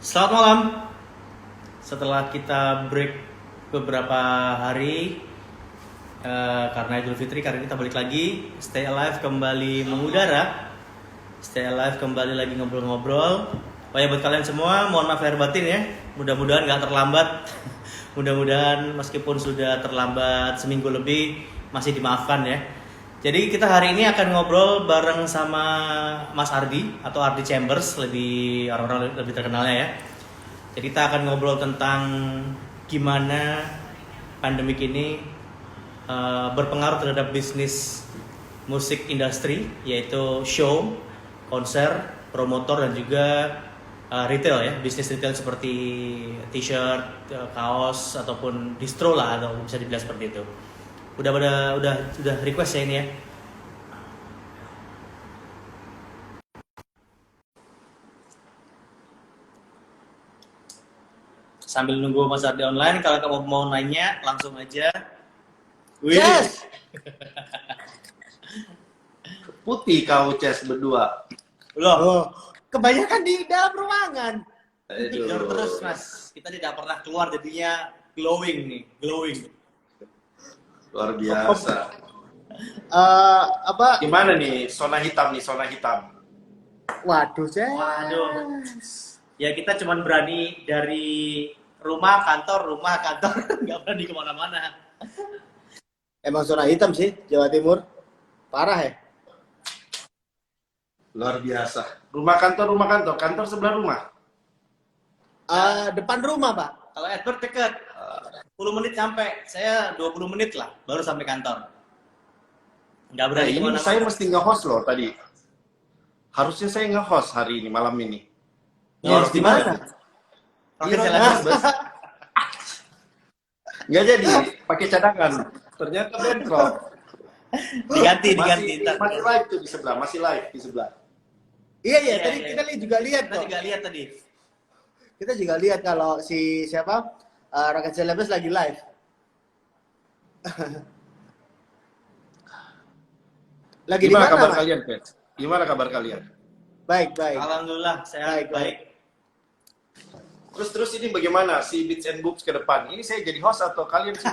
Selamat malam. Setelah kita break beberapa hari karena Idul Fitri, karena kita balik lagi. Stay Alive kembali mengudara. Stay Alive kembali lagi ngobrol-ngobrol. Oh ya, buat kalian semua, mohon maaf lahir batin ya. Mudah-mudahan nggak terlambat. Mudah-mudahan meskipun sudah terlambat seminggu lebih, masih dimaafkan ya. Jadi kita hari ini akan ngobrol bareng sama Mas Ardi atau Ardi Chambers, lebih orang-orang lebih terkenalnya ya. Jadi kita akan ngobrol tentang gimana pandemik ini berpengaruh terhadap bisnis musik industri, yaitu show, konser, promotor dan juga retail ya, bisnis retail seperti t-shirt, kaos ataupun distro lah, atau bisa dibilang seperti itu. Udah request ya ini ya. Sambil nunggu Mas Ardi online, kalau kamu mau nanya langsung aja. Wih. Ces! Putih kau Ces berdua. Loh, Oh, kebanyakan di dalam ruangan. tidur terus Mas. Kita tidak pernah keluar, jadinya glowing nih, glowing. Luar biasa. Apa? Gimana nih zona hitam nih, zona hitam. Waduh, Ces. Waduh. Ya kita cuman berani dari rumah kantor, nggak berani kemana-mana. Emang zona hitam sih Jawa Timur. Parah ya. Luar biasa. Rumah kantor, kantor sebelah rumah. Depan rumah, Pak. Kalau Edward deket, 10 menit sampai. Saya 20 menit lah, baru sampai kantor. Nggak Nah, berani ini kemana-mana. saya mesti nge-host loh tadi. Harusnya saya nge-host hari ini, malam ini. Nge-host di mana? Rocket Iya, Celebes. Bos. Nggak jadi, pakai cadangan. Ternyata bentrok. Diganti. Masih live tuh di sebelah, masih live di sebelah. Iya, Iya, tadi iya. kita juga lihat Kita kok. juga lihat tadi. Kita juga lihat kalau si siapa? Rocket Celebes lagi live. Lagi di Gimana mana, kabar Mas? kalian, Pet? Gimana kabar kalian? Baik. Alhamdulillah, sehat, baik. Terus ini bagaimana si Beats and Boobs ke depan? Ini saya jadi host atau kalian sih?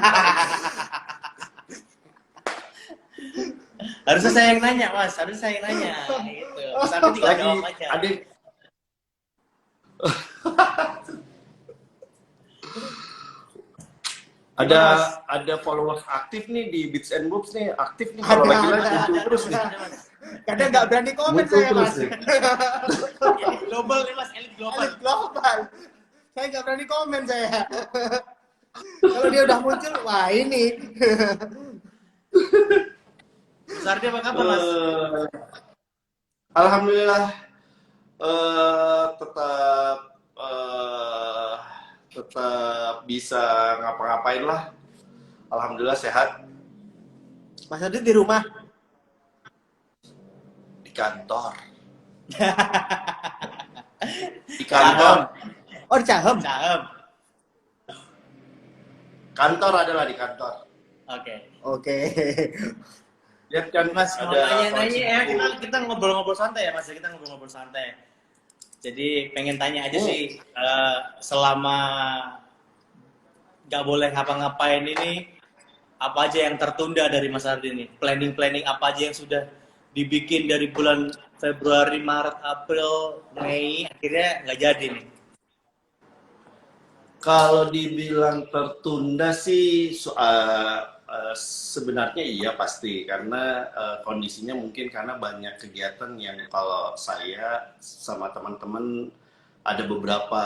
Harusnya saya yang nanya, Mas. Harusnya saya yang nanya. Gitu. Mas Ardi tinggal Lagi jawab aja. ada followers aktif nih di Beats and Boobs nih, aktif nih kalau lagi-lagi muncul terus nih. Kadang nggak berani komen Muncul saya, terus Mas. nih. Elit global nih, Mas. Elit global. Elit global. Saya nggak berani komen saya. Kalau dia udah muncul, wah ini. Mas Ardi apa kabar, Mas? Alhamdulillah tetap bisa ngapa-ngapain lah. Alhamdulillah sehat Mas Adi di rumah. di kantor. Di kantor. Oh, di Cahem. Cakep. Kantor adalah di kantor. Oke. Oke. Lihat kan Mas, mau ada nanya-nanya ya, kita ngobrol-ngobrol santai ya, Mas. Kita ngobrol-ngobrol santai. Jadi pengen tanya aja sih, selama nggak boleh ngapa-ngapain ini, apa aja yang tertunda dari Mas Ardi ini? Planning apa aja yang sudah dibikin dari bulan Februari, Maret, April, Mei, akhirnya nggak jadi nih. Kalau dibilang tertunda sih sebenarnya iya pasti karena kondisinya mungkin karena banyak kegiatan yang kalau saya sama teman-teman ada beberapa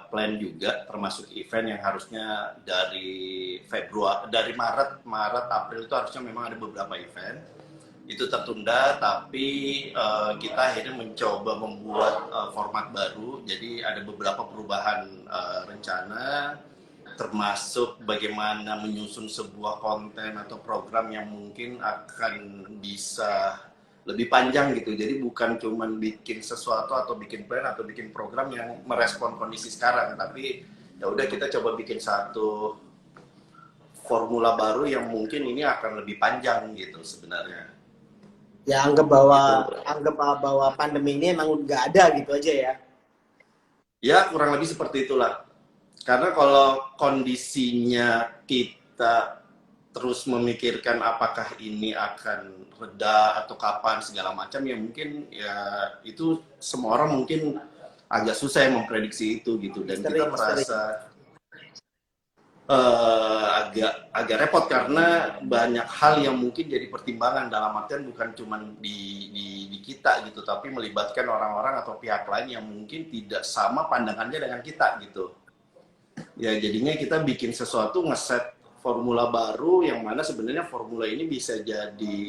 plan juga termasuk event yang harusnya dari Maret April itu harusnya memang ada beberapa event itu tertunda tapi kita akhirnya mencoba membuat format baru jadi ada beberapa perubahan rencana termasuk bagaimana menyusun sebuah konten atau program yang mungkin akan bisa lebih panjang gitu. Jadi bukan cuman bikin sesuatu atau bikin plan atau bikin program yang merespon kondisi sekarang, tapi ya udah kita coba bikin satu formula baru yang mungkin ini akan lebih panjang gitu sebenarnya. Ya gitu. anggap bahwa pandemi ini emang nggak ada gitu aja ya. Ya kurang lebih seperti itulah. Karena kalau kondisinya kita terus memikirkan apakah ini akan reda atau kapan segala macam, ya mungkin ya itu semua orang mungkin agak susah yang memprediksi itu gitu, dan kita Misteri. merasa agak repot karena banyak hal yang mungkin jadi pertimbangan, dalam artian bukan cuma di kita gitu, tapi melibatkan orang-orang atau pihak lain yang mungkin tidak sama pandangannya dengan kita gitu. Ya jadinya kita bikin sesuatu, ngeset formula baru yang mana sebenarnya formula ini bisa jadi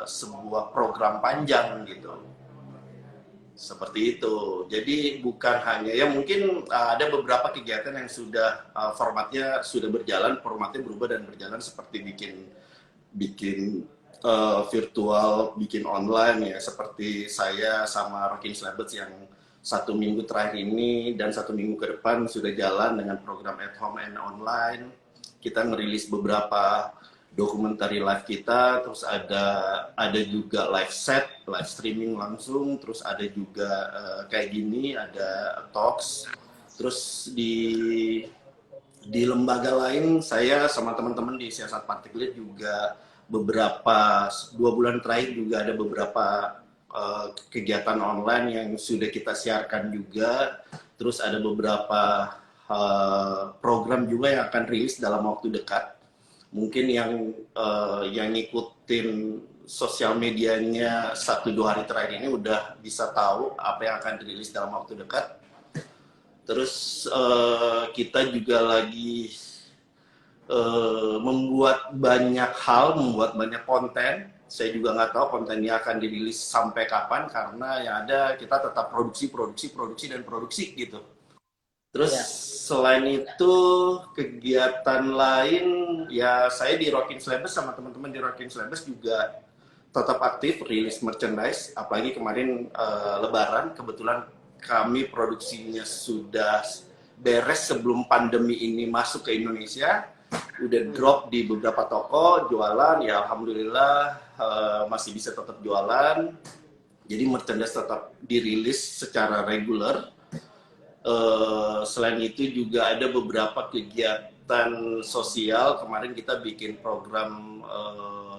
sebuah program panjang gitu. Seperti itu. Jadi bukan hanya ya mungkin ada beberapa kegiatan yang sudah formatnya sudah berjalan, formatnya berubah dan berjalan, seperti bikin bikin virtual, bikin online ya, seperti saya sama Rockin Slabets yang 1 minggu terakhir ini dan 1 minggu ke depan sudah jalan dengan program at home and online. Kita ngerilis beberapa dokumentari live kita, terus ada juga live set, live streaming langsung, terus ada juga kayak gini, ada talks, terus di lembaga lain saya sama teman-teman di Siasat Partikelit juga beberapa 2 bulan terakhir juga ada beberapa kegiatan online yang sudah kita siarkan juga, terus ada beberapa program juga yang akan rilis dalam waktu dekat. Mungkin yang ngikutin sosial medianya 1-2 hari terakhir ini udah bisa tahu apa yang akan dirilis dalam waktu dekat. Terus kita juga lagi membuat banyak hal, membuat banyak konten. Saya juga nggak tahu kontennya akan dirilis sampai kapan, karena yang ada kita tetap produksi gitu. Terus Ya. selain itu kegiatan lain ya, saya di Rockin Slabers sama teman-teman di Rockin Slabers juga tetap aktif rilis merchandise, apalagi kemarin Lebaran kebetulan kami produksinya sudah beres sebelum pandemi ini masuk ke Indonesia, udah drop di beberapa toko, jualan ya, alhamdulillah masih bisa tetap jualan, jadi merchandise tetap dirilis secara reguler. Selain itu juga ada beberapa kegiatan sosial. Kemarin kita bikin program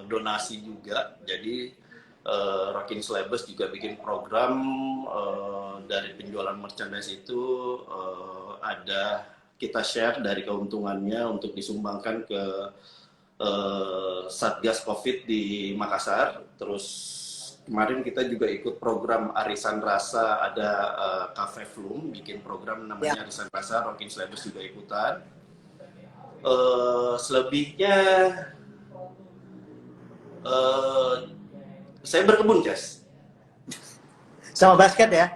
donasi juga. Jadi Rockin Slabers juga bikin program dari penjualan merchandise itu, ada kita share dari keuntungannya untuk disumbangkan ke Satgas Covid di Makassar. Terus kemarin kita juga ikut program Arisan Rasa, ada Cafe Flum bikin program namanya Arisan Rasa, Rockin Slabers juga ikutan. Selebihnya saya berkebun, Ces. Sama basket ya.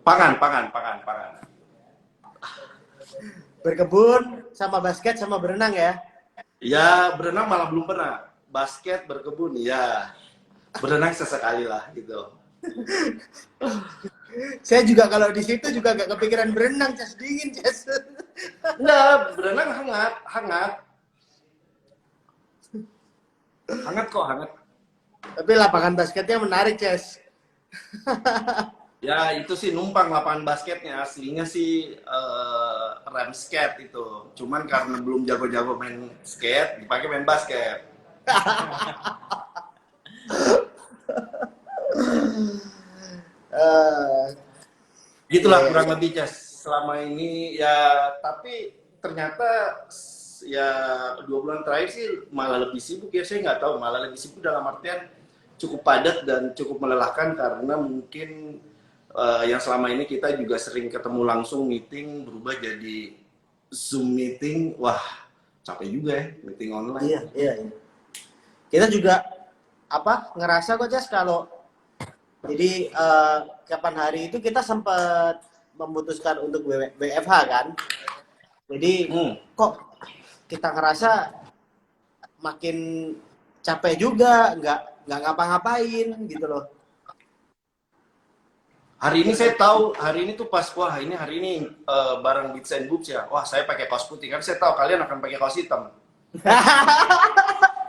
Pangan. Berkebun, sama basket, sama berenang ya. Ya, berenang malah belum pernah. Basket, berkebun, ya. Berenang sesekali lah gitu. Saya juga kalau di situ juga gak kepikiran berenang, Ces, dingin, Ces. Enggak, berenang hangat. Hangat kok, hangat. Tapi lapangan basketnya menarik, Ces. Ya itu sih numpang lapangan basketnya, aslinya sih rem skate itu. Cuman karena belum jago-jago main skate, dipakai main basket. Eh, Gitulah iya, kurang iya. lebih, Cas. Selama ini ya, tapi ternyata ya 2 bulan terakhir sih malah lebih sibuk ya. Saya nggak tahu, malah lebih sibuk dalam artian cukup padat dan cukup melelahkan, karena mungkin yang selama ini kita juga sering ketemu langsung meeting berubah jadi Zoom meeting. Wah, capek juga ya meeting online. Iya, iya, iya. Kita juga ngerasa kok, Ces, kalau jadi kapan hari itu kita sempat memutuskan untuk WFH kan. Jadi kok kita ngerasa makin capek juga, nggak ngapa-ngapain gitu loh. Hari ini saya tahu, hari ini tuh pas, wah ini hari ini bareng Beats and Boobs ya. Wah, saya pakai kaos putih kan, saya tahu kalian akan pakai kaos hitam.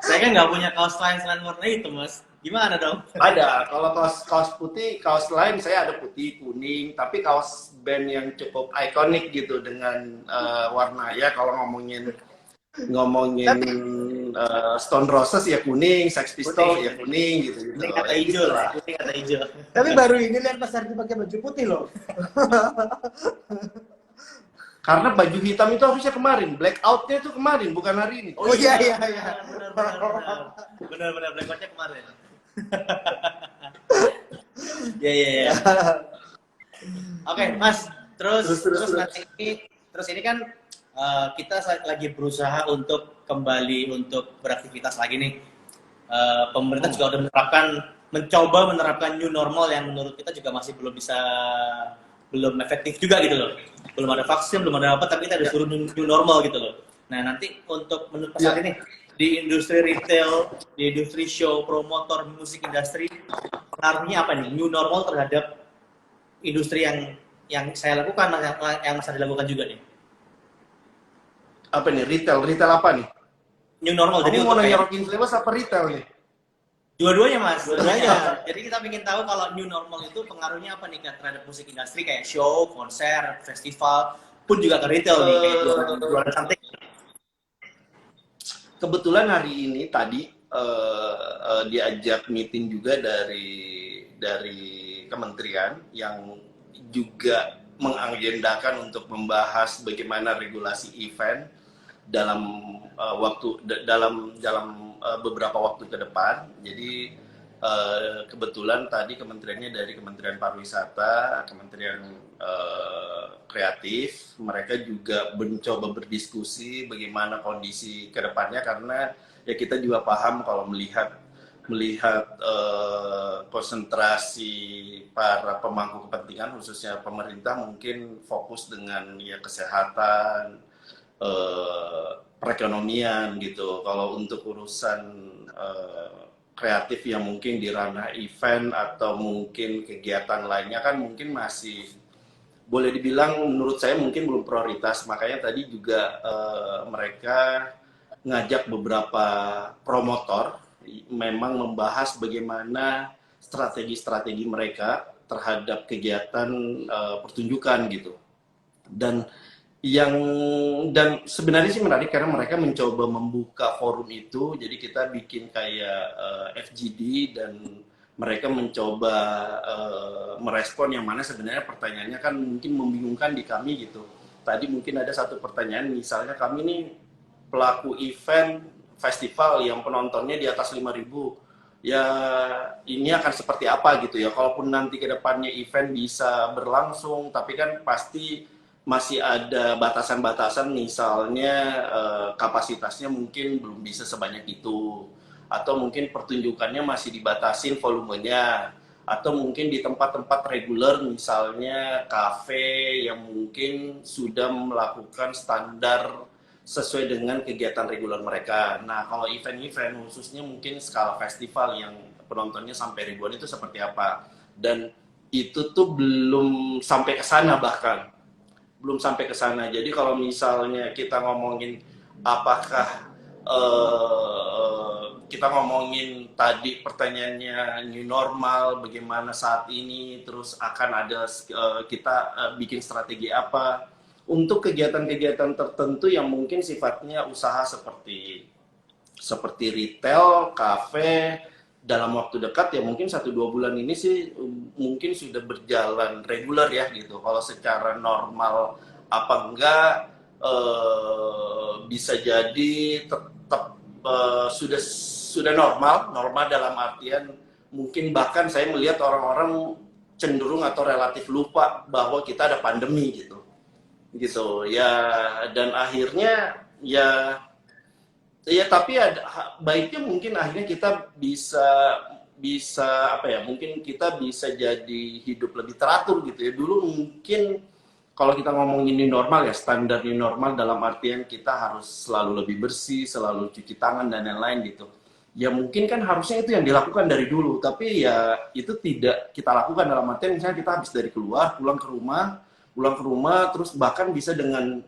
Saya kan nggak punya kaos lain selain warna hitam, Mas. Gimana dong? Ada, kalau kaos putih, kaos lain saya ada putih, kuning, tapi kaos band yang cukup ikonik gitu dengan warna ya kalau ngomongin Stone Roses ya kuning, Sex Pistols ya kuning gitu gitu. Kuning kata hijau lah, kuning kata hijau. Tapi baru ini lihat Mas Ardi pakai baju putih loh. Karena baju hitam itu harusnya kemarin, blackout-nya itu kemarin, bukan hari ini. Oh iya. Benar, blackout-nya kemarin. Ya. Oke, Mas. Terus ini kan kita lagi berusaha untuk kembali untuk beraktivitas lagi nih. Pemerintah juga udah mencoba menerapkan new normal yang menurut kita juga masih belum efektif juga gitu loh. Belum ada vaksin, belum ada apa, tapi kita disuruh new normal gitu loh. Nah, nanti untuk menurut Mas Ardi nih, di industri retail, di industri show, promotor, musik industri, pengaruhnya apa nih new normal terhadap industri yang saya lakukan, yang Mas Ardi lakukan juga nih? Apa nih, retail apa nih? New normal. Kamu Jadi mau untuk nanya kayak Rockin Flavors apa retail nih? dua-duanya, Mas. Dua-duanya. Jadi kita ingin tahu kalau new normal itu pengaruhnya apa nih terhadap musik industri kayak show, konser, festival, pun juga ke retail nih kayak jualan cantik. Kebetulan hari ini tadi diajak meeting juga dari kementerian yang juga mengagendakan untuk membahas bagaimana regulasi event dalam beberapa waktu ke depan. Jadi kebetulan tadi kementeriannya dari Kementerian Pariwisata, Kementerian Kreatif, mereka juga mencoba berdiskusi bagaimana kondisi ke depannya, karena ya kita juga paham kalau melihat konsentrasi para pemangku kepentingan khususnya pemerintah mungkin fokus dengan ya kesehatan, perekonomian gitu. Kalau untuk urusan kreatif yang mungkin di ranah event atau mungkin kegiatan lainnya kan mungkin masih boleh dibilang menurut saya mungkin belum prioritas. Makanya tadi juga mereka ngajak beberapa promotor memang membahas bagaimana strategi-strategi mereka terhadap kegiatan pertunjukan gitu. Dan sebenarnya sih menarik karena mereka mencoba membuka forum itu. Jadi kita bikin kayak FGD dan mereka mencoba merespon yang mana sebenarnya pertanyaannya kan mungkin membingungkan di kami gitu. Tadi mungkin ada satu pertanyaan, misalnya kami nih pelaku event festival yang penontonnya di atas 5.000, ya ini akan seperti apa gitu ya. Kalaupun nanti ke depannya event bisa berlangsung, tapi kan pasti masih ada batasan-batasan, misalnya kapasitasnya mungkin belum bisa sebanyak itu, atau mungkin pertunjukannya masih dibatasin volumenya, atau mungkin di tempat-tempat reguler misalnya kafe yang mungkin sudah melakukan standar sesuai dengan kegiatan reguler mereka. Nah, kalau event-event khususnya mungkin skala festival yang penontonnya sampai ribuan itu seperti apa? Dan itu tuh belum sampai ke sana bahkan. Belum sampai ke sana. Jadi kalau misalnya kita ngomongin apakah kita ngomongin tadi pertanyaannya new normal, bagaimana saat ini, terus akan ada kita bikin strategi apa untuk kegiatan-kegiatan tertentu yang mungkin sifatnya usaha seperti retail, kafe, dalam waktu dekat ya mungkin 1-2 bulan ini sih mungkin sudah berjalan reguler ya gitu. Kalau secara normal apa enggak, bisa jadi tetap sudah normal dalam artian mungkin bahkan saya melihat orang-orang cenderung atau relatif lupa bahwa kita ada pandemi gitu ya. Dan akhirnya ya tapi ada baiknya mungkin akhirnya kita bisa apa ya, mungkin kita bisa jadi hidup lebih teratur gitu ya. Dulu mungkin kalau kita ngomongin new normal ya, standar new normal dalam artian kita harus selalu lebih bersih, selalu cuci tangan dan lain-lain gitu. Ya mungkin kan harusnya itu yang dilakukan dari dulu, tapi ya itu tidak kita lakukan dalam artian misalnya kita habis dari pulang ke rumah, pulang ke rumah terus bahkan bisa dengan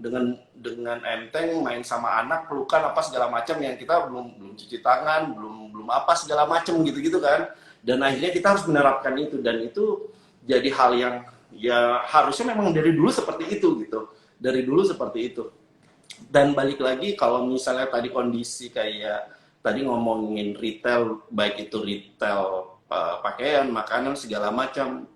enteng main sama anak, pelukan apa segala macam yang kita belum cuci tangan, belum apa segala macam gitu-gitu kan. Dan akhirnya kita harus menerapkan itu, dan itu jadi hal yang ya harusnya memang dari dulu seperti itu gitu. Dari dulu seperti itu. Dan balik lagi kalau misalnya tadi kondisi kayak tadi ngomongin retail, baik itu retail pakaian, makanan segala macam,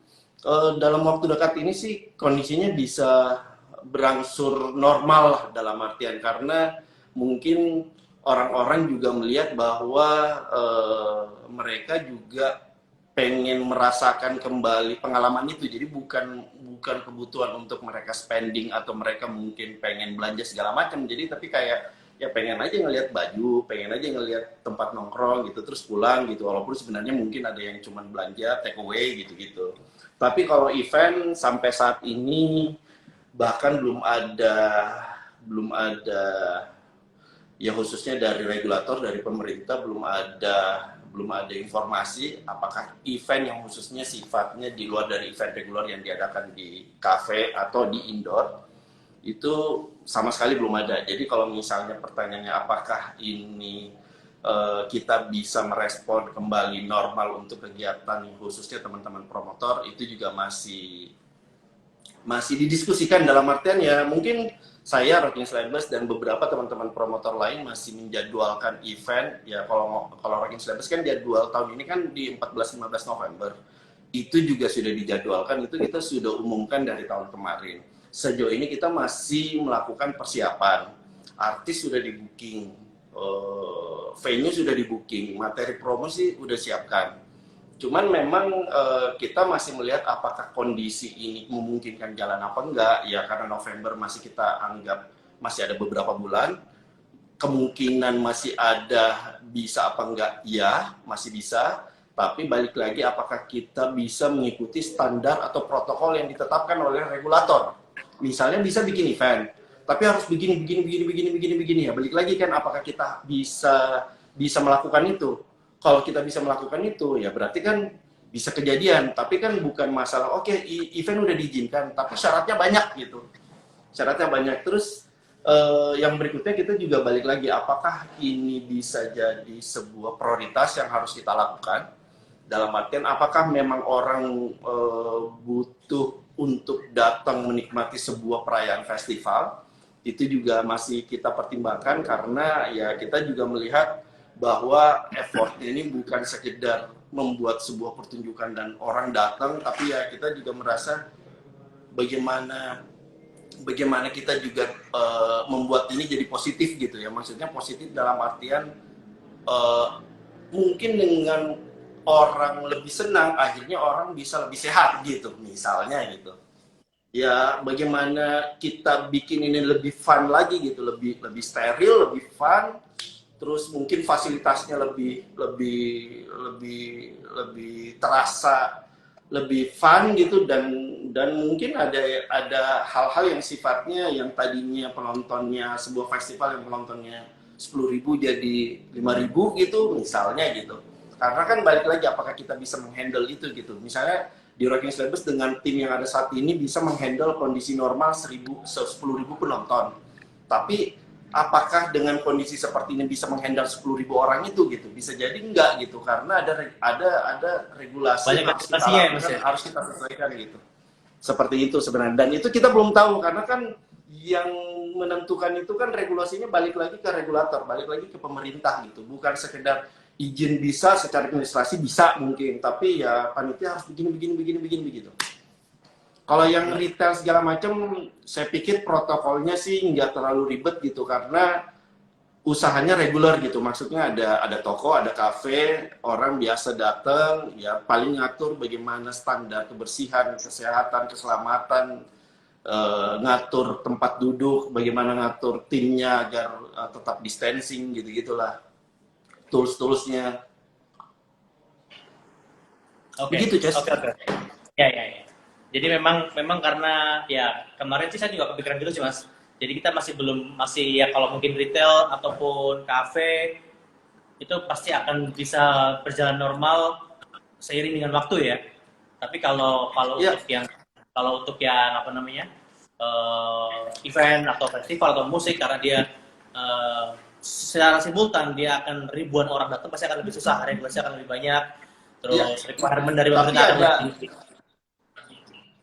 dalam waktu dekat ini sih kondisinya bisa berangsur normal lah, dalam artian karena mungkin orang-orang juga melihat bahwa mereka juga pengen merasakan kembali pengalaman itu. Jadi bukan kebutuhan untuk mereka spending atau mereka mungkin pengen belanja segala macam. Jadi tapi kayak ya pengen aja ngelihat baju, pengen aja ngelihat tempat nongkrong gitu, terus pulang gitu. Walaupun sebenarnya mungkin ada yang cuma belanja take away gitu-gitu. Tapi kalau event sampai saat ini bahkan belum ada ya khususnya dari regulator, dari pemerintah belum ada informasi apakah event yang khususnya sifatnya di luar dari event reguler yang diadakan di kafe atau di indoor itu sama sekali belum ada. Jadi kalau misalnya pertanyaannya apakah ini kita bisa merespon kembali normal untuk kegiatan khususnya teman-teman promotor, itu juga masih didiskusikan, dalam artian ya mungkin saya Rocking Celebes dan beberapa teman-teman promotor lain masih menjadwalkan event ya. Kalau Rocking Celebes kan jadwal tahun ini kan di 14-15 November itu juga sudah dijadwalkan, itu kita sudah umumkan dari tahun kemarin. Sejauh ini kita masih melakukan persiapan, artis sudah di booking, venue sudah di booking, materi promosi udah siapkan. Cuman memang kita masih melihat apakah kondisi ini memungkinkan jalan apa enggak, ya karena November masih kita anggap masih ada beberapa bulan, kemungkinan masih ada bisa apa enggak, ya masih bisa, tapi balik lagi apakah kita bisa mengikuti standar atau protokol yang ditetapkan oleh regulator. Misalnya bisa bikin event, tapi harus begini, ya balik lagi kan apakah kita bisa melakukan itu. Kalau kita bisa melakukan itu, ya berarti kan bisa kejadian. Tapi kan bukan masalah, oke, event udah diizinkan, tapi syaratnya banyak gitu. Syaratnya banyak. Terus yang berikutnya kita juga balik lagi, apakah ini bisa jadi sebuah prioritas yang harus kita lakukan? Dalam artian, apakah memang orang butuh untuk datang menikmati sebuah perayaan festival? Itu juga masih kita pertimbangkan, karena ya kita juga melihat bahwa effort ini bukan sekedar membuat sebuah pertunjukan dan orang datang, tapi ya kita juga merasa bagaimana kita juga membuat ini jadi positif gitu ya. Maksudnya positif dalam artian mungkin dengan orang lebih senang, akhirnya orang bisa lebih sehat gitu, misalnya gitu. Ya bagaimana kita bikin ini lebih fun lagi gitu, lebih steril, lebih fun. Terus mungkin fasilitasnya lebih terasa lebih fun gitu, dan mungkin ada hal-hal yang sifatnya yang tadinya penontonnya sebuah festival yang penontonnya 10.000 jadi 5.000 gitu misalnya gitu. Karena kan balik lagi apakah kita bisa menghandle itu gitu. Misalnya di Rocking Celebes dengan tim yang ada saat ini bisa menghandle kondisi normal 10.000 penonton. Tapi apakah dengan kondisi seperti ini bisa menghandle 10.000 orang itu gitu? Bisa jadi enggak gitu, karena ada regulasi yang harus kita sesuaikan gitu. Seperti itu sebenarnya, dan itu kita belum tahu karena kan yang menentukan itu kan regulasinya balik lagi ke regulator, balik lagi ke pemerintah gitu. Bukan sekedar izin bisa secara administrasi bisa mungkin, tapi ya panitia harus begini begitu. Kalau yang retail segala macam, saya pikir protokolnya sih nggak terlalu ribet gitu, karena usahanya reguler gitu. Maksudnya ada toko, ada kafe, orang biasa datang, ya paling ngatur bagaimana standar kebersihan, kesehatan, keselamatan, ngatur tempat duduk, bagaimana ngatur timnya agar tetap distancing gitu-gitulah. Tools-toolsnya. Begitu, Ces. Oke. Ya. Jadi memang karena ya kemarin sih saya juga kepikiran gitu sih Mas. Jadi kita masih ya kalau mungkin retail ataupun kafe itu pasti akan bisa berjalan normal seiring dengan waktu ya. Tapi kalau Ya. untuk yang apa namanya event atau festival atau musik, karena dia secara simultan dia akan ribuan orang datang, pasti akan lebih susah, regulasi akan lebih banyak, terus requirement dari Tapi pemerintah akan ada, lebih tinggi.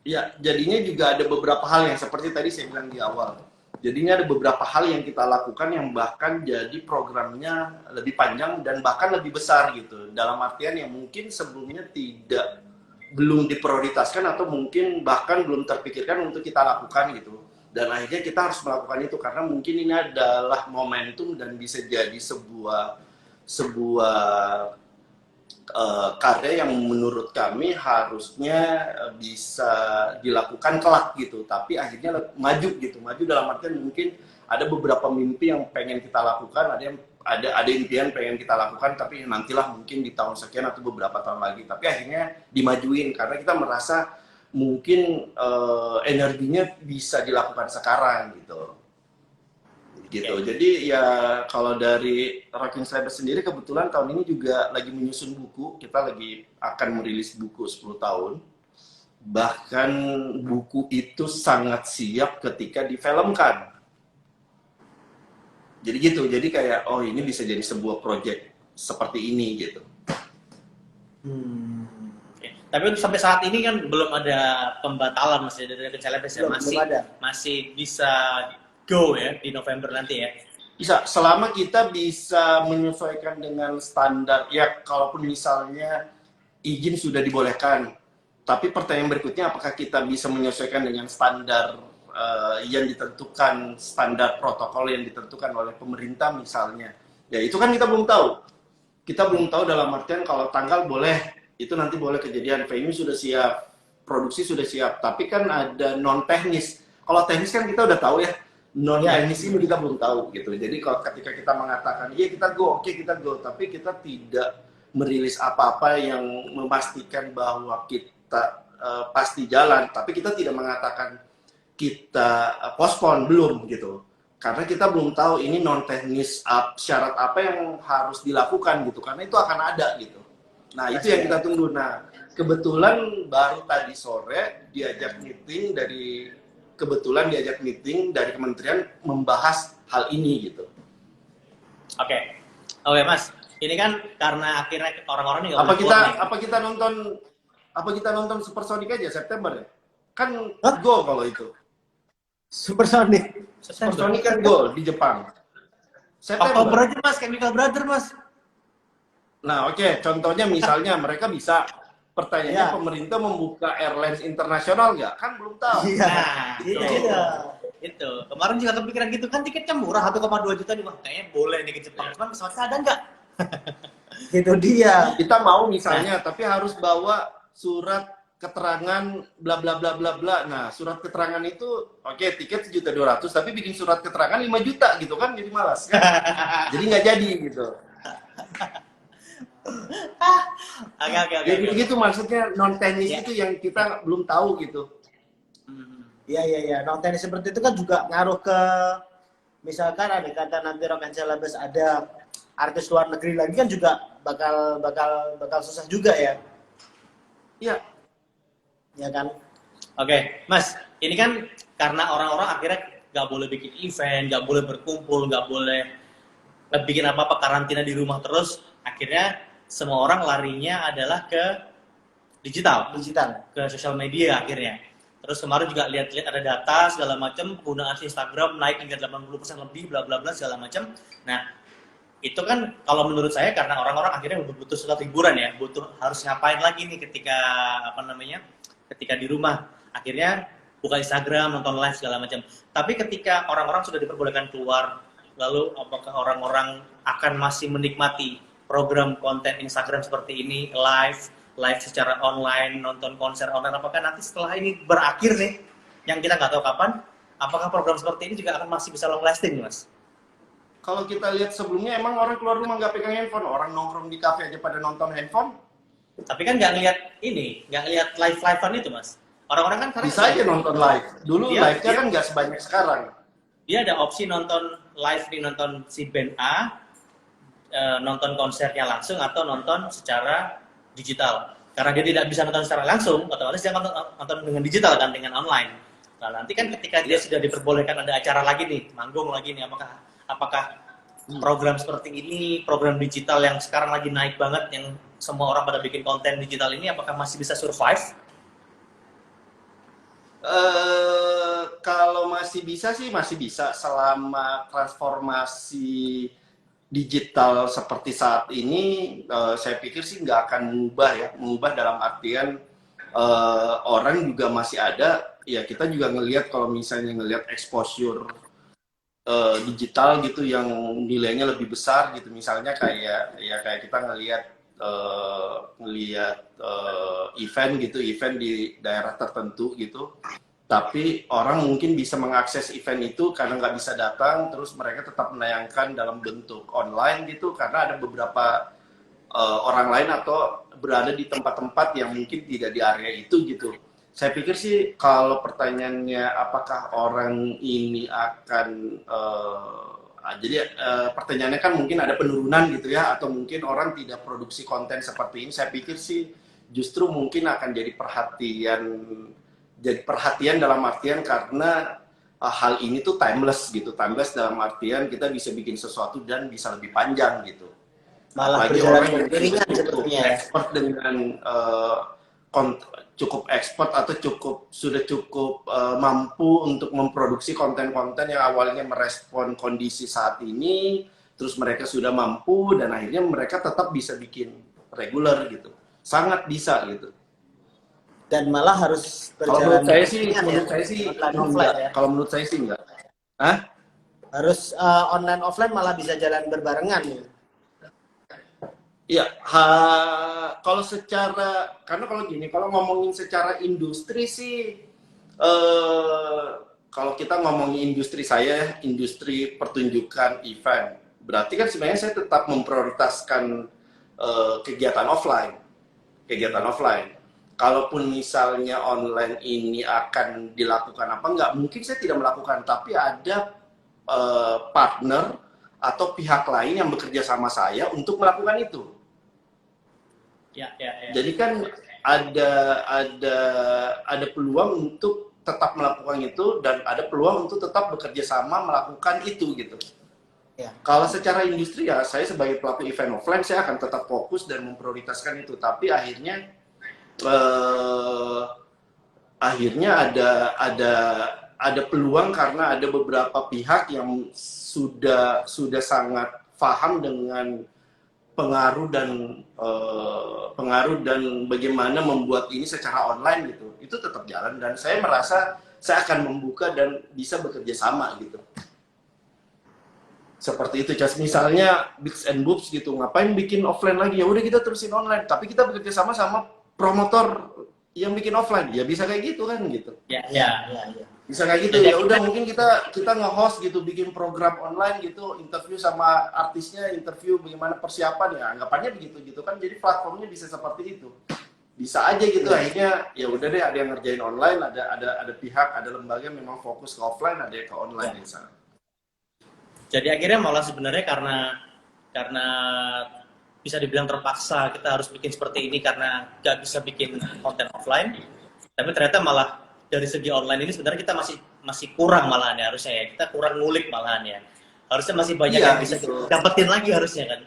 ya jadinya juga ada beberapa hal yang seperti tadi saya bilang di awal. Jadinya ada beberapa hal yang kita lakukan yang bahkan jadi programnya lebih panjang dan bahkan lebih besar gitu. Dalam artian yang mungkin sebelumnya belum diprioritaskan atau mungkin bahkan belum terpikirkan untuk kita lakukan gitu. Dan akhirnya kita harus melakukan itu karena mungkin ini adalah momentum dan bisa jadi sebuah karya yang menurut kami harusnya bisa dilakukan kelak gitu, tapi akhirnya maju dalam artian mungkin ada beberapa mimpi yang pengen kita lakukan, ada impian pengen kita lakukan, tapi nantilah mungkin di tahun sekian atau beberapa tahun lagi, tapi akhirnya dimajuin karena kita merasa mungkin energinya bisa dilakukan sekarang gitu. Jadi ya kalau dari Rocking Celebrity sendiri kebetulan tahun ini juga lagi menyusun buku. Kita lagi akan merilis buku 10 tahun. Bahkan buku itu sangat siap ketika difilmkan. Jadi gitu. Jadi kayak oh ini bisa jadi sebuah project seperti ini gitu. Tapi untuk sampai saat ini kan belum ada pembatalan Mas dari Rocking Celebrity, masih bisa go ya di November nanti ya. Bisa, selama kita bisa menyesuaikan dengan standar, ya kalaupun misalnya izin sudah dibolehkan, tapi pertanyaan berikutnya apakah kita bisa menyesuaikan dengan standar yang ditentukan, standar protokol yang ditentukan oleh pemerintah misalnya. Ya itu kan kita belum tahu. Kita belum tahu dalam artian kalau tanggal boleh, itu nanti boleh kejadian, venue sudah siap, produksi sudah siap, tapi kan ada non teknis. Kalau teknis kan kita udah tahu ya, non teknis ini kita belum tahu gitu. Jadi kalau ketika kita mengatakan iya kita go, oke kita go, tapi kita tidak merilis apa-apa yang memastikan bahwa kita pasti jalan, tapi kita tidak mengatakan kita postpone, belum gitu. Karena kita belum tahu ini non teknis syarat apa yang harus dilakukan gitu, karena itu akan ada gitu. Nah itu yang kita tunggu. Nah kebetulan baru tadi sore diajak meeting dari kementerian membahas hal ini gitu. Oke, Mas. Ini kan karena akhirnya orang-orang ini apa kita nonton Supersonic aja September ya? Kan go kalau itu. Supersonic kan go di Jepang. September. Oktober aja Mas, Chemical Brother Mas. Nah oke, contohnya misalnya mereka bisa. Pertanyaannya pemerintah membuka airlines internasional nggak? Kan belum tahu. Itu. Kemarin juga kepikiran gitu kan, tiketnya murah 1,2 juta nih, kayaknya boleh nih ke Jepang. Cuman pesawatnya ada nggak? Itu dia. Kita mau misalnya, tapi harus bawa surat keterangan bla bla bla bla bla. Nah, surat keterangan itu oke, tiket 1.200.000, tapi bikin surat keterangan 5 juta gitu kan, jadi malas kan? Jadi nggak jadi gitu. Jadi begitu maksudnya non teknis itu yang kita belum tahu gitu. Iya. Non teknis seperti itu kan juga ngaruh ke, misalkan ada kata nanti Rocking Celebrity ada artis luar negeri lagi kan juga bakal susah juga ya. Iya. Ya kan. Oke, Mas. Ini kan karena orang-orang akhirnya nggak boleh bikin event, nggak boleh berkumpul, nggak boleh bikin apa-apa, karantina di rumah terus. Akhirnya semua orang larinya adalah ke digital, ke sosial media akhirnya. Terus kemarin juga lihat-lihat ada data segala macam, penggunaan Instagram naik hingga 80% lebih, bla bla bla segala macam. Nah, itu kan kalau menurut saya karena orang-orang akhirnya butuh sesuatu hiburan ya, harus ngapain lagi nih ketika di rumah. Akhirnya buka Instagram, nonton live segala macam. Tapi ketika orang-orang sudah diperbolehkan keluar, lalu apakah orang-orang akan masih menikmati program konten Instagram seperti ini, live secara online, nonton konser online, apakah nanti setelah ini berakhir nih, yang kita nggak tahu kapan, apakah program seperti ini juga akan masih bisa long lasting, Mas? Kalau kita lihat sebelumnya, emang orang keluar rumah nggak pegang handphone, orang nongkrong di kafe aja pada nonton handphone. Tapi kan nggak ngeliat live-livean itu, Mas. Orang-orang kan karena bisa aja nonton live. Dulu live-nya kan nggak sebanyak sekarang. Dia ada opsi nonton live nih, nonton si band A, nonton konsernya langsung atau nonton secara digital. Karena dia tidak bisa nonton secara langsung, otomatis dia nonton dengan digital kan, dengan online. Nah, nanti kan ketika dia sudah diperbolehkan ada acara lagi nih, manggung lagi nih, apakah program seperti ini, program digital yang sekarang lagi naik banget, yang semua orang pada bikin konten digital ini, apakah masih bisa survive? Kalau masih bisa sih masih bisa selama transformasi digital seperti saat ini, saya pikir sih nggak akan mengubah dalam artian orang juga masih ada, ya kita juga ngelihat kalau misalnya ngelihat exposure digital gitu yang nilainya lebih besar gitu, misalnya kayak kita ngelihat event gitu, event di daerah tertentu gitu, tapi orang mungkin bisa mengakses event itu karena nggak bisa datang, terus mereka tetap menayangkan dalam bentuk online gitu karena ada beberapa orang lain atau berada di tempat-tempat yang mungkin tidak di area itu gitu. Saya pikir sih kalau pertanyaannya apakah orang ini akan pertanyaannya kan mungkin ada penurunan gitu ya, atau mungkin orang tidak produksi konten seperti ini. Saya pikir sih justru mungkin akan jadi perhatian dalam artian karena hal ini tuh timeless gitu. Timeless dalam artian kita bisa bikin sesuatu dan bisa lebih panjang gitu. Malah Apalagi berjalan orang yang beriringan cukup sebetulnya. expert dengan cukup expert atau sudah cukup mampu untuk memproduksi konten-konten yang awalnya merespon kondisi saat ini, terus mereka sudah mampu dan akhirnya mereka tetap bisa bikin reguler gitu, sangat bisa gitu. Dan malah harus Kalau berjalan menurut saya sih, online offline ya. Kalau menurut saya sih enggak. Hah? Harus online offline malah bisa jalan berbarengan ya. Iya, kalau karena kalau ngomongin secara industri sih, kalau kita ngomongin industri saya, industri pertunjukan event, berarti kan sebenarnya saya tetap memprioritaskan kegiatan offline. Kalaupun misalnya online ini akan dilakukan apa enggak, mungkin saya tidak melakukan, tapi ada partner atau pihak lain yang bekerja sama saya untuk melakukan itu. Ya. Jadi kan ada peluang untuk tetap melakukan itu dan ada peluang untuk tetap bekerja sama melakukan itu gitu. Ya. Kalau secara industri ya saya sebagai pelaku event offline saya akan tetap fokus dan memprioritaskan itu. Tapi akhirnya ada peluang karena ada beberapa pihak yang sudah sangat paham dengan pengaruh dan bagaimana membuat ini secara online gitu, itu tetap jalan dan saya merasa saya akan membuka dan bisa bekerja sama gitu. Seperti itu, just misalnya Bits and Boobs gitu, ngapain bikin offline lagi, ya udah kita terusin online, tapi kita bekerja sama promotor yang bikin offline, ya bisa kayak gitu kan gitu. Ya. Bisa kayak gitu, ya udah mungkin kita nge-host gitu, bikin program online gitu, interview sama artisnya, interview bagaimana persiapan ya, anggapannya begitu gitu kan, jadi platformnya bisa seperti itu, bisa aja gitu. Akhirnya ya udah deh, ada yang ngerjain online, ada pihak, ada lembaga yang memang fokus ke offline, ada yang ke online di sana. Jadi akhirnya malah sebenarnya karena bisa dibilang terpaksa kita harus bikin seperti ini karena nggak bisa bikin konten offline, tapi ternyata malah dari segi online ini sebenarnya kita masih kurang malahan ya, harusnya ya, kita kurang ngulik malahan ya, harusnya masih banyak yang bisa gitu. dapetin lagi harusnya kan.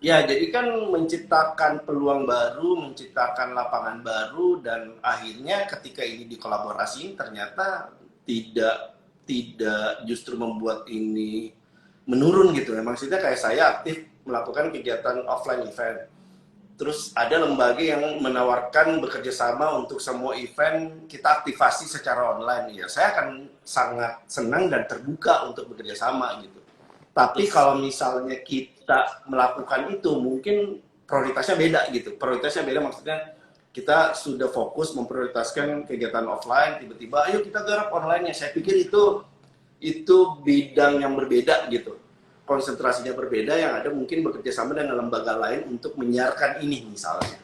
Ya, jadi kan menciptakan peluang baru, menciptakan lapangan baru, dan akhirnya ketika ini dikolaborasiin ternyata tidak justru membuat ini menurun gitu. Maksudnya kayak saya aktif melakukan kegiatan offline event. Terus ada lembaga yang menawarkan bekerja sama untuk semua event kita aktivasi secara online. Ya, saya akan sangat senang dan terbuka untuk bekerja sama gitu. Tapi kalau misalnya kita melakukan itu, mungkin prioritasnya beda gitu. Prioritasnya beda maksudnya kita sudah fokus memprioritaskan kegiatan offline, tiba-tiba ayo kita garap online-nya. Saya pikir itu bidang yang berbeda gitu. Konsentrasinya berbeda, yang ada mungkin bekerja sama dengan lembaga lain untuk menyiarkan ini misalnya.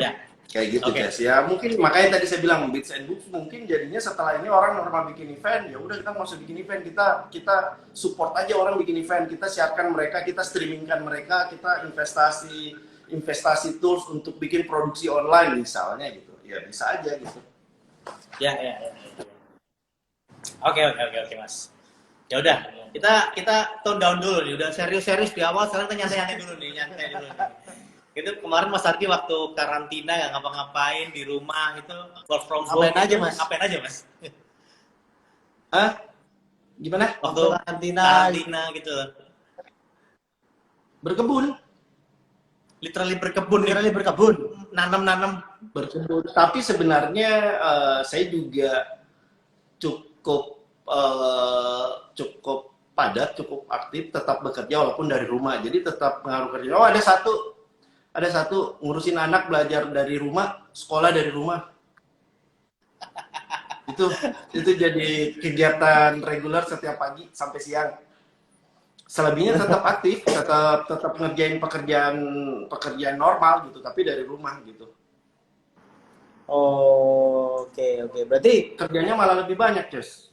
Ya. Kayak gitu guys. Ya mungkin makanya tadi saya bilang Bits and Boobs mungkin jadinya setelah ini orang normal bikin event, ya udah kita nggak usah bikin event, kita support aja orang bikin event, kita siarkan mereka, kita streamingkan mereka, kita investasi tools untuk bikin produksi online misalnya gitu. Ya bisa aja gitu. Ya, ya, ya. Oke, Mas. Ya udah, kita tone down dulu nih. Udah serius-serius di awal, sekarang kita nyantai-nyantai dulu nih, nyantai dulu nih. Itu kemarin Mas Ardi waktu karantina nggak ngapa-ngapain di rumah itu work from home. Ngapain aja, Mas? Ngapain aja, Mas? Hah? Gimana? Waktu karantina gitu. Berkebun. Literally berkebun, nanam-nanam. Berkebun. Tapi sebenarnya saya juga cukup padat, cukup aktif, tetap bekerja walaupun dari rumah. Jadi tetap pengaruh kerja. Oh, ada satu ngurusin anak, belajar dari rumah, sekolah dari rumah. Itu jadi kegiatan reguler setiap pagi sampai siang. Selebihnya tetap aktif, tetap ngerjain pekerjaan normal gitu, tapi dari rumah gitu. Oh, oke. Berarti Kerjanya malah lebih banyak, Jess.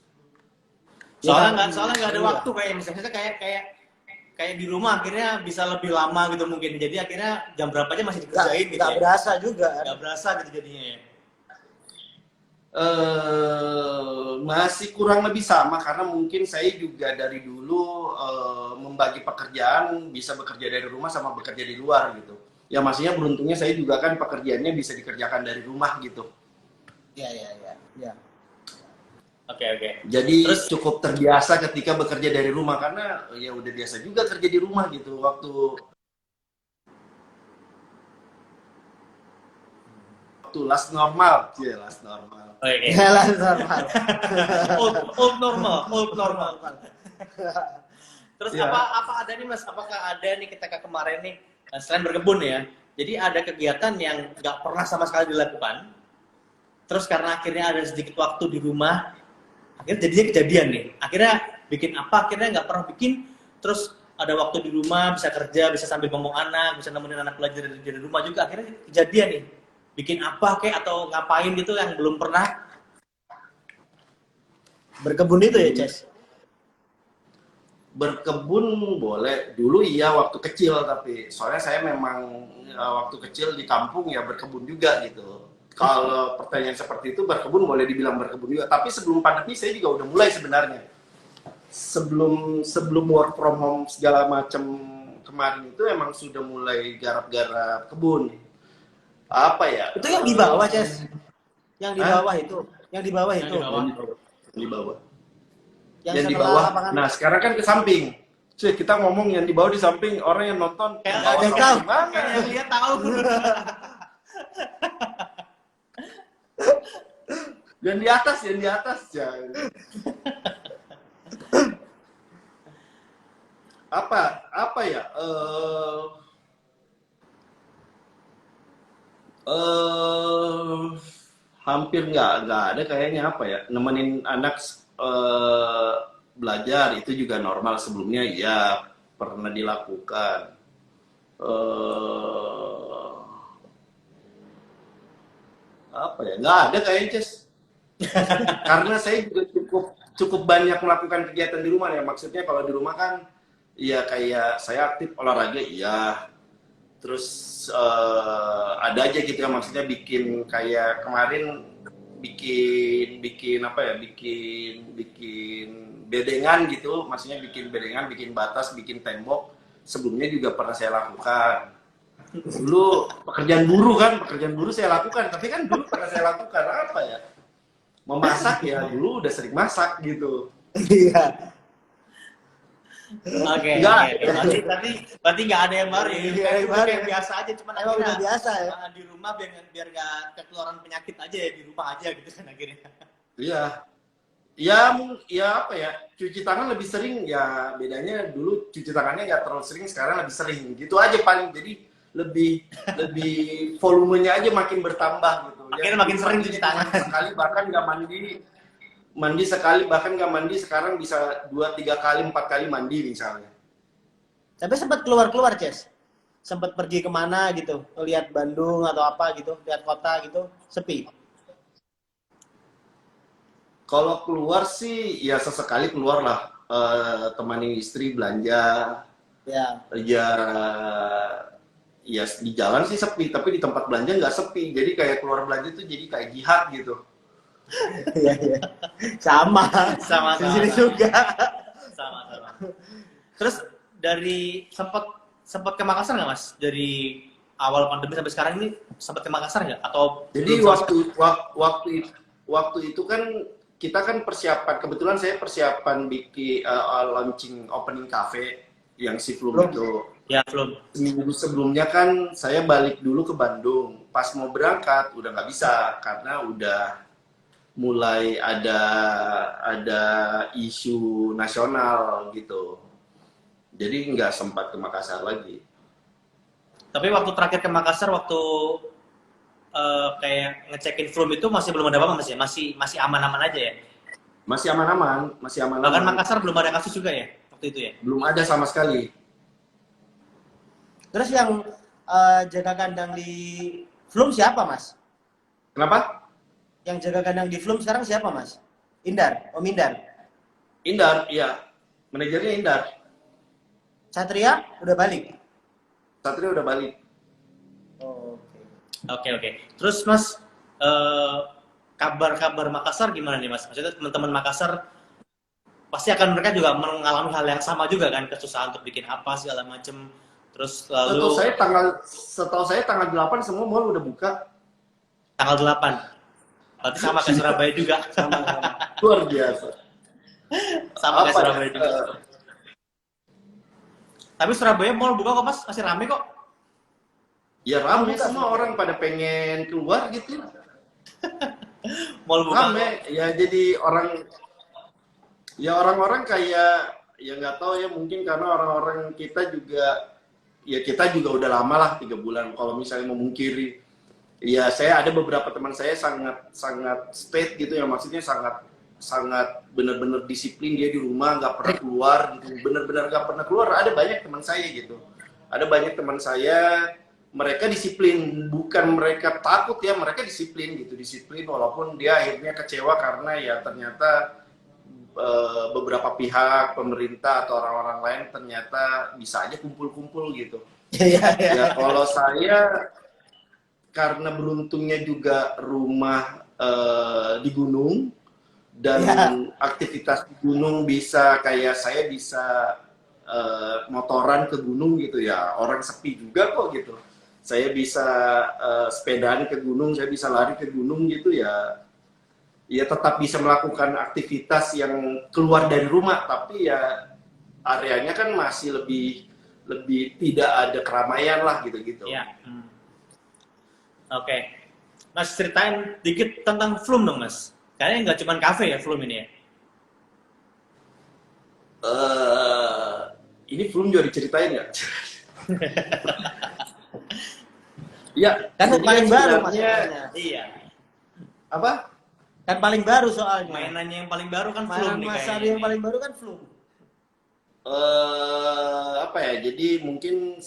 Soalnya nggak ada waktu kayak misalnya kayak di rumah akhirnya bisa lebih lama gitu mungkin. Jadi akhirnya jam berapa aja masih dikerjain gitu. nggak Ya. berasa juga. Nggak berasa gitu jadinya ya. Masih kurang lebih sama karena mungkin saya juga dari dulu membagi pekerjaan, bisa bekerja dari rumah sama bekerja di luar gitu. Ya maksudnya beruntungnya saya juga kan pekerjaannya bisa dikerjakan dari rumah gitu. Ya. Oke. Jadi Terus cukup terbiasa ketika bekerja dari rumah karena ya udah biasa juga kerja di rumah gitu. Waktu last normal. oke. Jalan normal. Old normal. Terus Iya. apa ada nih Mas? Apakah ada nih ketika kemarin nih selain berkebun ya? Jadi ada kegiatan yang nggak pernah sama sekali dilakukan. Terus karena akhirnya ada sedikit waktu di rumah, akhirnya jadinya kejadian nih. Akhirnya bikin apa? Akhirnya nggak pernah bikin. Terus ada waktu di rumah, bisa kerja, bisa sambil ngomong anak, bisa nemenin anak belajar dari rumah juga. Akhirnya kejadian nih. Bikin apa kayak atau ngapain gitu yang belum pernah. Berkebun itu ya, Ces? Berkebun boleh. Dulu iya waktu kecil, tapi soalnya saya memang waktu kecil di kampung ya berkebun juga gitu. Kalau pertanyaan seperti itu berkebun boleh dibilang berkebun juga. Tapi sebelum pandemi saya juga udah mulai sebenarnya. Sebelum work from home segala macam kemarin itu emang sudah mulai garap-garap kebun. Apa ya? Itu yang di bawah, Ces? Yang di Hah? bawah itu? Yang di bawah itu? Di bawah. Yang Yang di setelah bawah. lapangan. Nah, sekarang kan ke samping. Cuy, kita ngomong yang di bawah di samping, orang yang nonton Kayak bawah ada yang sampai tahu. mana? Kayak dia tahu. Yang di atas ya. Apa ya? Hampir nggak ada kayaknya apa ya, nemenin anak belajar itu juga normal sebelumnya ya pernah dilakukan. Apa ya, nggak ada kayaknya, Ces. Karena saya juga cukup banyak melakukan kegiatan di rumah ya. Maksudnya kalau di rumah kan ya kayak saya aktif olahraga iya. Terus ada aja gitu ya, maksudnya bikin kayak kemarin bikin apa ya, bikin bedengan gitu, maksudnya bikin bedengan, bikin batas, bikin tembok. Sebelumnya juga pernah saya lakukan. Dulu pekerjaan buruh saya lakukan, tapi kan dulu pernah saya lakukan apa ya? Memasak ya, dulu udah sering masak gitu. Iya. Oke. Nggak. Berarti nggak ada yang baru ya. Iya, Kayak yang baru. kayak biasa aja, cuman Emang udah akhirnya biasa ya? di rumah biar nggak ketularan penyakit aja ya, di rumah aja gitu kan akhirnya. Iya. Ya apa ya, cuci tangan lebih sering ya, bedanya dulu cuci tangannya nggak terlalu sering, sekarang lebih sering gitu aja paling. Jadi lebih volumenya aja makin bertambah gitu. Akhirnya Ya, makin sering cuci tangan. sekali bahkan nggak mandi sekali bahkan nggak mandi, sekarang bisa 2-3 kali 4 kali mandi misalnya. Tapi sempat keluar-keluar, Ces? Sempat pergi kemana gitu? Lihat Bandung atau apa gitu? Lihat kota gitu? Sepi? Kalau keluar sih ya sesekali keluar lah, temani istri belanja. Ya. Ya di jalan sih sepi, tapi di tempat belanja nggak sepi. Jadi kayak keluar belanja tuh jadi kayak jihad gitu. Iya, iya. Sama. Sama, Di sama, sini sama. juga. Sama, sama. Terus dari sempat ke Makassar nggak Mas? Dari awal pandemi sampai sekarang ini sempat ke Makassar nggak? Atau Jadi belum sama sekali? waktu itu kan kita kan persiapan, kebetulan saya persiapan bikin launching opening cafe yang si Flum Belum. itu. Ya belum. Seminggu sebelumnya kan saya balik dulu ke Bandung. Pas mau berangkat udah nggak bisa karena udah mulai ada isu nasional gitu. Jadi nggak sempat ke Makassar lagi. Tapi waktu terakhir ke Makassar waktu kayak ngecekin Flume itu masih belum ada apa-apa Mas ya? Masih aman-aman aja ya? Masih aman-aman, masih Bahkan aman-aman. Makassar belum ada kasus juga ya waktu itu ya? Belum ada sama sekali. Terus yang jaga kandang di Flum siapa, Mas? Kenapa? Yang jaga kandang di Flum sekarang siapa, Mas? Indar, Om Indar. Indar, iya. Manajernya Indar. Satria udah balik. Satria udah balik. Oh, Oke, oke. Terus Mas, kabar-kabar Makassar gimana nih Mas? Maksudnya teman-teman Makassar pasti akan mereka juga mengalami hal yang sama juga kan, kesusahan untuk bikin apa segala macem. Terus Setahu lalu saya tanggal 8 semua mall udah buka. tanggal 8. Berarti sama kayak Surabaya juga. sama-sama. Luar biasa. Sama kayak Apa ya? Surabaya juga. Tapi Surabaya mall buka kok Mas, masih rame kok. Ya rame semua orang pada pengen keluar gitu. Mall buka. Rame. Ya jadi orang-orang kayak ya nggak tahu ya, mungkin karena orang-orang kita juga udah lama lah 3 bulan. Kalau misalnya memungkiri, ya saya ada beberapa teman saya sangat state gitu ya, maksudnya sangat benar-benar disiplin, dia di rumah nggak pernah keluar gitu, benar-benar nggak pernah keluar. Ada banyak teman saya gitu, mereka disiplin, bukan mereka takut ya, mereka disiplin walaupun dia akhirnya kecewa karena ya ternyata beberapa pihak pemerintah atau orang-orang lain ternyata bisa aja kumpul-kumpul gitu. Iya, iya. Ya kalau saya karena beruntungnya juga rumah di gunung dan aktivitas di gunung bisa kayak saya bisa motoran ke gunung gitu ya, orang sepi juga kok gitu. Saya bisa sepedaan ke gunung, saya bisa lari ke gunung gitu ya. Ya tetap bisa melakukan aktivitas yang keluar dari rumah, tapi ya areanya kan masih lebih tidak ada keramaian lah gitu-gitu. Iya. Oke. Mas ceritain dikit tentang Flume dong Mas. Kayaknya nggak cuma kafe ya Flume ini ya? Ini belum juga diceritain nggak? Iya, Kan jadi paling baru Mas. sebenarnya Iya. apa? Kan paling baru soalnya. Mainannya yang paling baru kan Flume Mainan nih Mas Ari kayaknya. yang paling baru kan Flum. Apa ya? Jadi mungkin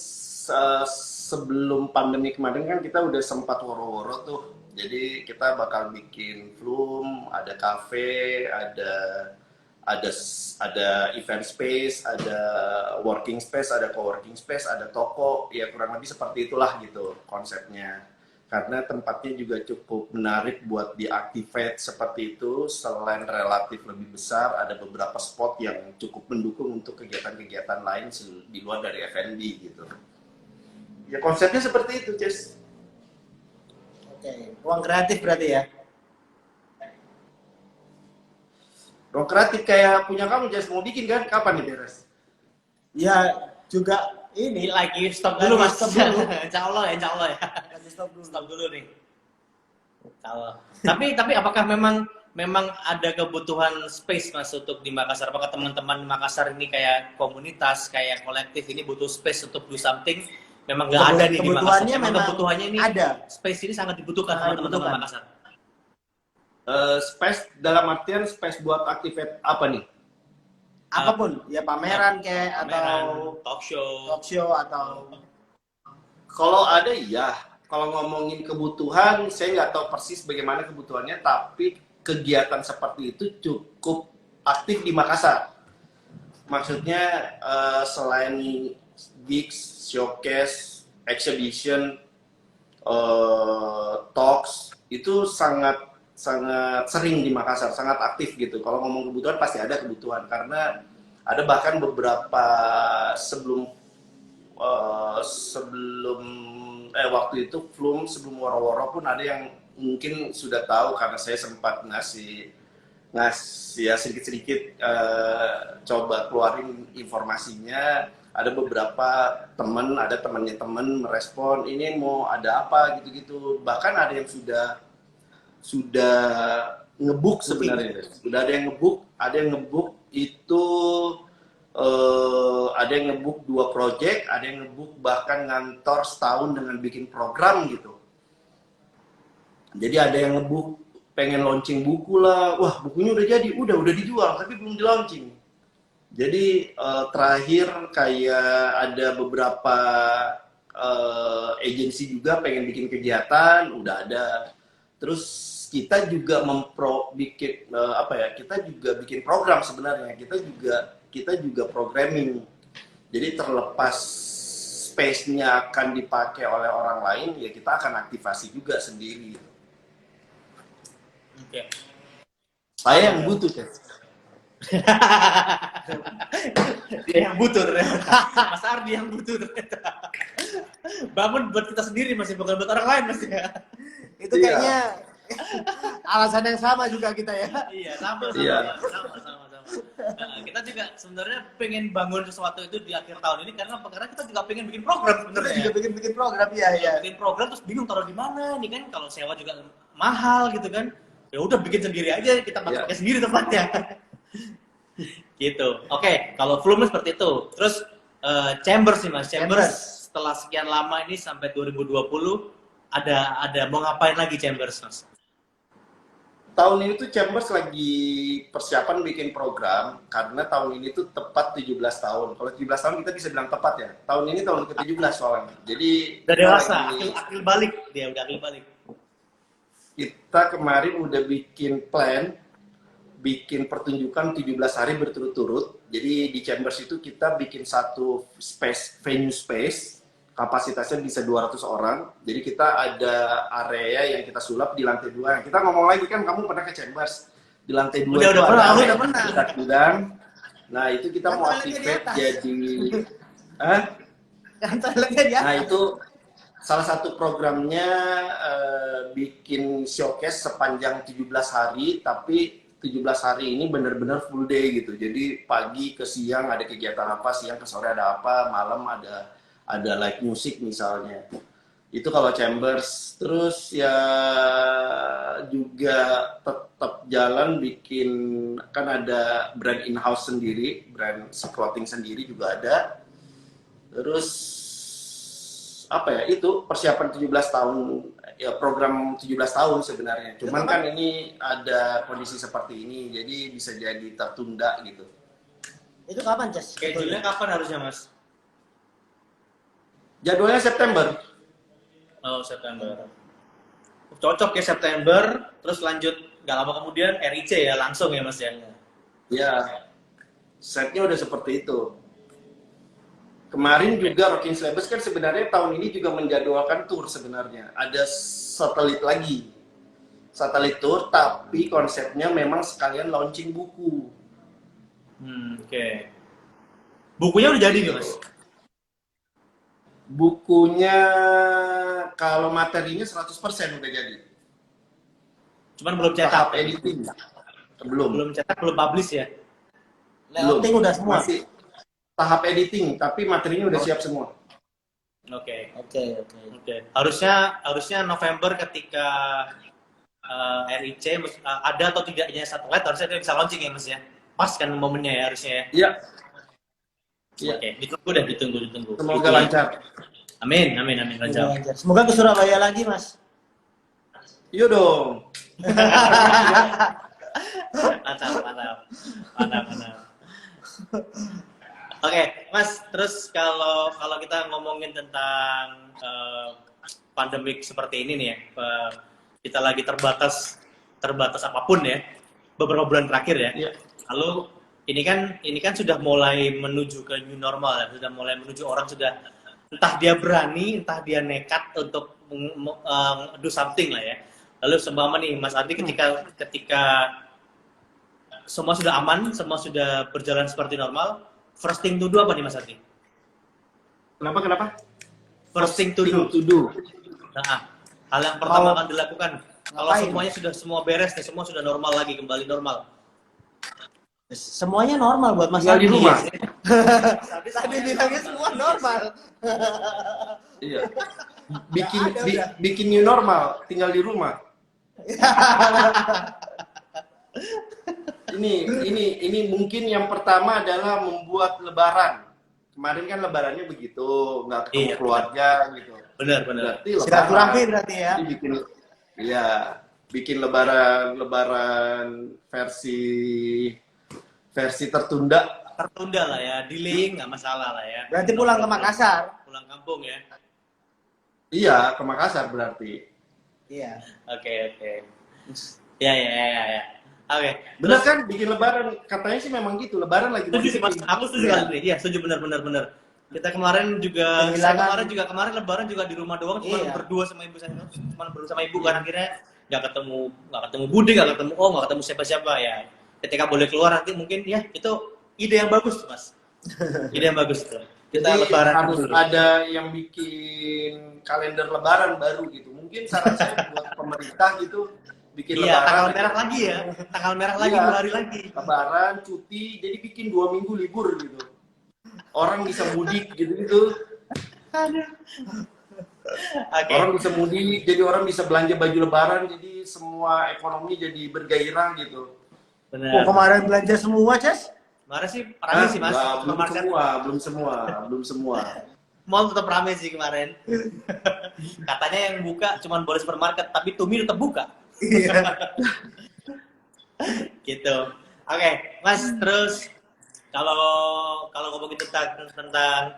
sebelum pandemi kemarin kan kita udah sempat woro-woro tuh. Jadi kita bakal bikin Flume, ada cafe, ada event space, ada working space, ada co-working space, ada toko, ya kurang lebih seperti itulah gitu konsepnya. Karena tempatnya juga cukup menarik buat diactivate seperti itu. Selain relatif lebih besar, ada beberapa spot yang cukup mendukung untuk kegiatan-kegiatan lain di luar dari F&B gitu. Ya konsepnya seperti itu, Ces. Oke, ruang kreatif berarti ya. Ruang kreatif kayak punya kamu, Ces, mau bikin kan? Kapan nih beres? Ya juga ini Ini lagi stop dulu Mas. Stop dulu. Insya Allah ya. lagi stop dulu. Stop dulu nih. Insya Allah. Tapi apakah memang ada kebutuhan space Mas untuk di Makassar? Apakah teman-teman Makassar ini kayak komunitas, kayak kolektif ini butuh space untuk do something? Memang nggak ada nih di Makassar. Kebutuhannya Memang memang kebutuhannya ini ada. space ini sangat dibutuhkan Sangat sama teman-teman dibutuhkan. Makassar. Space dalam artian space buat activate apa nih? Apapun, ya pameran kayak atau talk show. talk show atau Kalau ada iya. Kalau ngomongin kebutuhan, saya nggak tahu persis bagaimana kebutuhannya, tapi kegiatan seperti itu cukup aktif di Makassar. Maksudnya selain gigs, showcase, exhibition, talks, itu sangat sangat sering di Makassar, sangat aktif gitu. Kalau ngomong kebutuhan pasti ada kebutuhan, karena ada bahkan beberapa sebelum sebelum waktu itu Flum, sebelum Woro-Woro pun ada yang mungkin sudah tahu karena saya sempat ngasih ya sedikit-sedikit coba keluarin informasinya. Ada beberapa teman, ada temannya teman merespon, ini mau ada apa gitu-gitu. Bahkan ada yang sudah ngebook sebenarnya. Sudah ada yang ngebook itu ada yang ngebook 2 project, ada yang ngebook bahkan ngantor setahun dengan bikin program gitu. Jadi ada yang ngebook pengen launching buku lah, wah bukunya udah jadi, udah dijual tapi belum di launching. Jadi terakhir kayak ada beberapa agensi juga pengen bikin kegiatan, udah ada. Terus kita juga bikin kita juga bikin program sebenarnya. Kita juga programming. Jadi terlepas space-nya akan dipakai oleh orang lain, ya kita akan aktivasi juga sendiri. Oke. Saya yang butuh, Tes. Dia yang butuh ternyata. Mas Ardi yang butuh ternyata. Bangun buat kita sendiri masih bukan buat orang lain Mas ya. Itu kayaknya alasan yang sama juga kita ya. Iya, sama. Nah, kita juga sebenarnya pengen bangun sesuatu itu di akhir tahun ini karena kita juga pengen bikin program sebenarnya. Kita juga bikin program ya. Bikin program terus bingung taruh di mana nih kan, kalau sewa juga mahal gitu kan. Ya udah bikin sendiri aja, kita pakai sendiri tempatnya. Gitu. Oke, kalau Flume seperti itu. Terus Chambers nih Mas. Chambers setelah sekian lama ini sampai 2020 ada mau ngapain lagi Chambers Mas? Tahun ini tuh Chambers lagi persiapan bikin program karena tahun ini tuh tepat 17 tahun. Kalau 17 tahun kita bisa bilang tepat ya. Tahun ini tahun ke-17 soalnya. Jadi udah dewasa, akil balik dia, udah akil balik. Kita kemarin udah bikin plan, bikin pertunjukan 17 hari berturut-turut. Jadi di Chambers itu kita bikin satu venue space, kapasitasnya bisa 200 orang. Jadi kita ada area yang kita sulap di lantai 2. Kita ngomong lagi kan, kamu pernah ke Chambers. Di lantai 2 udah pernah. Kita gudang. Nah itu kita mau activate jadi... Nah itu salah satu programnya bikin showcase sepanjang 17 hari, tapi 17 hari ini benar-benar full day gitu. Jadi pagi ke siang ada kegiatan apa, siang ke sore ada apa, malam ada live music misalnya. Itu kalau Chambers. Terus ya juga tetap jalan bikin, kan ada brand in-house sendiri, brand clothing sendiri juga ada. Terus apa ya, itu persiapan 17 tahun ya, program 17 tahun sebenarnya. Cuman kan ini ada kondisi seperti ini, jadi bisa jadi tertunda gitu. Itu kapan, Cas? Schedule-nya kapan harusnya, Mas? Jadwalnya September. Oh, September. Cocok ya September, terus lanjut nggak lama kemudian RIC ya langsung ya Mas ya? Ya, setnya udah seperti itu. Kemarin juga Rocking Syllabus kan sebenarnya tahun ini juga menjadwalkan tour sebenarnya. Ada satelit tour, tapi konsepnya memang sekalian launching buku. Oke. Bukunya udah jadi nih Mas? Bukunya kalau materinya 100% udah jadi. Cuman belum cetak. Tahap editing. Belum cetak, belum publish ya? Layouting udah semua. Masih tahap editing, tapi materinya udah siap semua. Oke. Harusnya November ketika RIC ada atau tidaknya satelit harusnya dia bisa launching ya Mas ya? Pas kan momennya ya harusnya ya? Iya. Oke, ditunggu. Semoga lancar. Amin, lancar. Semoga ke Surabaya lagi, Mas. Iya dong. Mantap. Oke, Mas. Terus kalau kita ngomongin tentang pandemik seperti ini nih ya, kita lagi terbatas apapun ya, beberapa bulan terakhir ya. Iya. Lalu ini kan sudah mulai menuju ke new normal ya, sudah mulai menuju orang sudah entah dia berani, entah dia nekat untuk do something lah ya, Lalu seumpama nih Mas Ardi ketika semua sudah aman, semua sudah berjalan seperti normal, first thing to do apa nih Mas Ardi? Kenapa? First thing to do. Nah, hal yang pertama akan dilakukan kalau Ngapain? semuanya sudah semua beres nih, semua sudah normal lagi, kembali normal. Semuanya normal buat Mas Tinggal di Adi. rumah. Tapi tadi bilangnya semua normal. Iya. Nggak ada, udah. Bikin new normal, tinggal di rumah. Ini mungkin yang pertama adalah membuat lebaran. Kemarin kan lebarannya begitu, nggak ketemu Iya. keluarga gitu. Benar. Berarti Silaturahmi berarti ya. Jadi bikin lebaran versi tertunda. Tertunda lah ya, delay nggak masalah lah ya. Berarti pulang ke Makassar. Pulang kampung ya. Iya, ke Makassar berarti. Iya. Oke. Ya. Oke. Benar kan bikin lebaran, katanya sih memang gitu, lebaran lagi. Setuju sih Mas, aku setuju Iya. kali ini. Iya, setuju benar. Kita kemarin juga, Kehilangan. kemarin lebaran juga di rumah doang, cuma Iya. berdua sama ibu saya, cuma berdua sama ibu kan akhirnya nggak ketemu Budi, nggak ketemu Om, nggak ketemu siapa-siapa ya. Ketika boleh keluar nanti mungkin ya itu ide yang bagus Mas. Ide yang bagus tuh. Kita Jadi lebaran harus dulu. ada yang bikin kalender lebaran baru gitu. Mungkin saran saya buat pemerintah gitu bikin Iya, lebaran. tanggal merah lagi ya. Tanggal merah lagi, Iya. 2 hari lagi. Lebaran, cuti, jadi bikin 2 minggu libur gitu. Orang bisa mudik gitu-gitu. Oke. Orang bisa mudik, jadi orang bisa belanja baju lebaran, jadi semua ekonomi jadi bergairah gitu. Oh, Benar. kemarin belanja semua, Ces? Kemarin sih rame sih Mas. Enggak, Supermarket. belum semua. Mall tetap rame sih kemarin. Katanya yang buka cuma boleh supermarket, tapi Tumi tetap buka. Iya. Gitu. Oke, Mas, terus kalau ngomongin tentang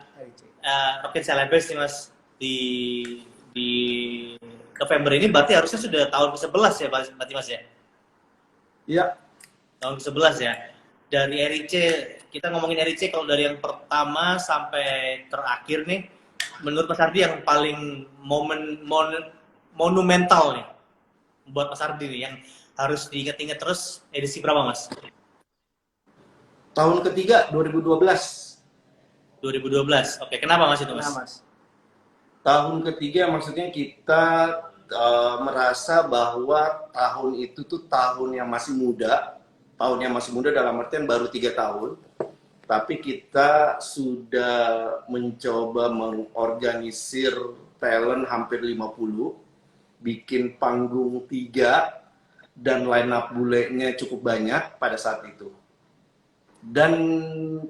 Rockin Celebes nih Mas di November ini berarti harusnya sudah tahun ke-11 ya berarti Mas ya? Iya. Tahun ke-11 ya. Dari RIC, kita ngomongin RIC kalau dari yang pertama sampai terakhir nih, menurut Mas Ardi yang paling monumental nih buat Mas Ardi nih, yang harus diingat-ingat terus edisi berapa Mas? Tahun ketiga 2012. 2012. Oke, kenapa Mas itu Mas? Nah, Mas. Tahun ketiga maksudnya kita merasa bahwa tahun itu tuh tahun yang masih muda. Tahun yang masih muda dalam artian baru 3 tahun. Tapi kita sudah mencoba mengorganisir talent hampir 50, bikin panggung 3, dan line up bulenya cukup banyak pada saat itu. Dan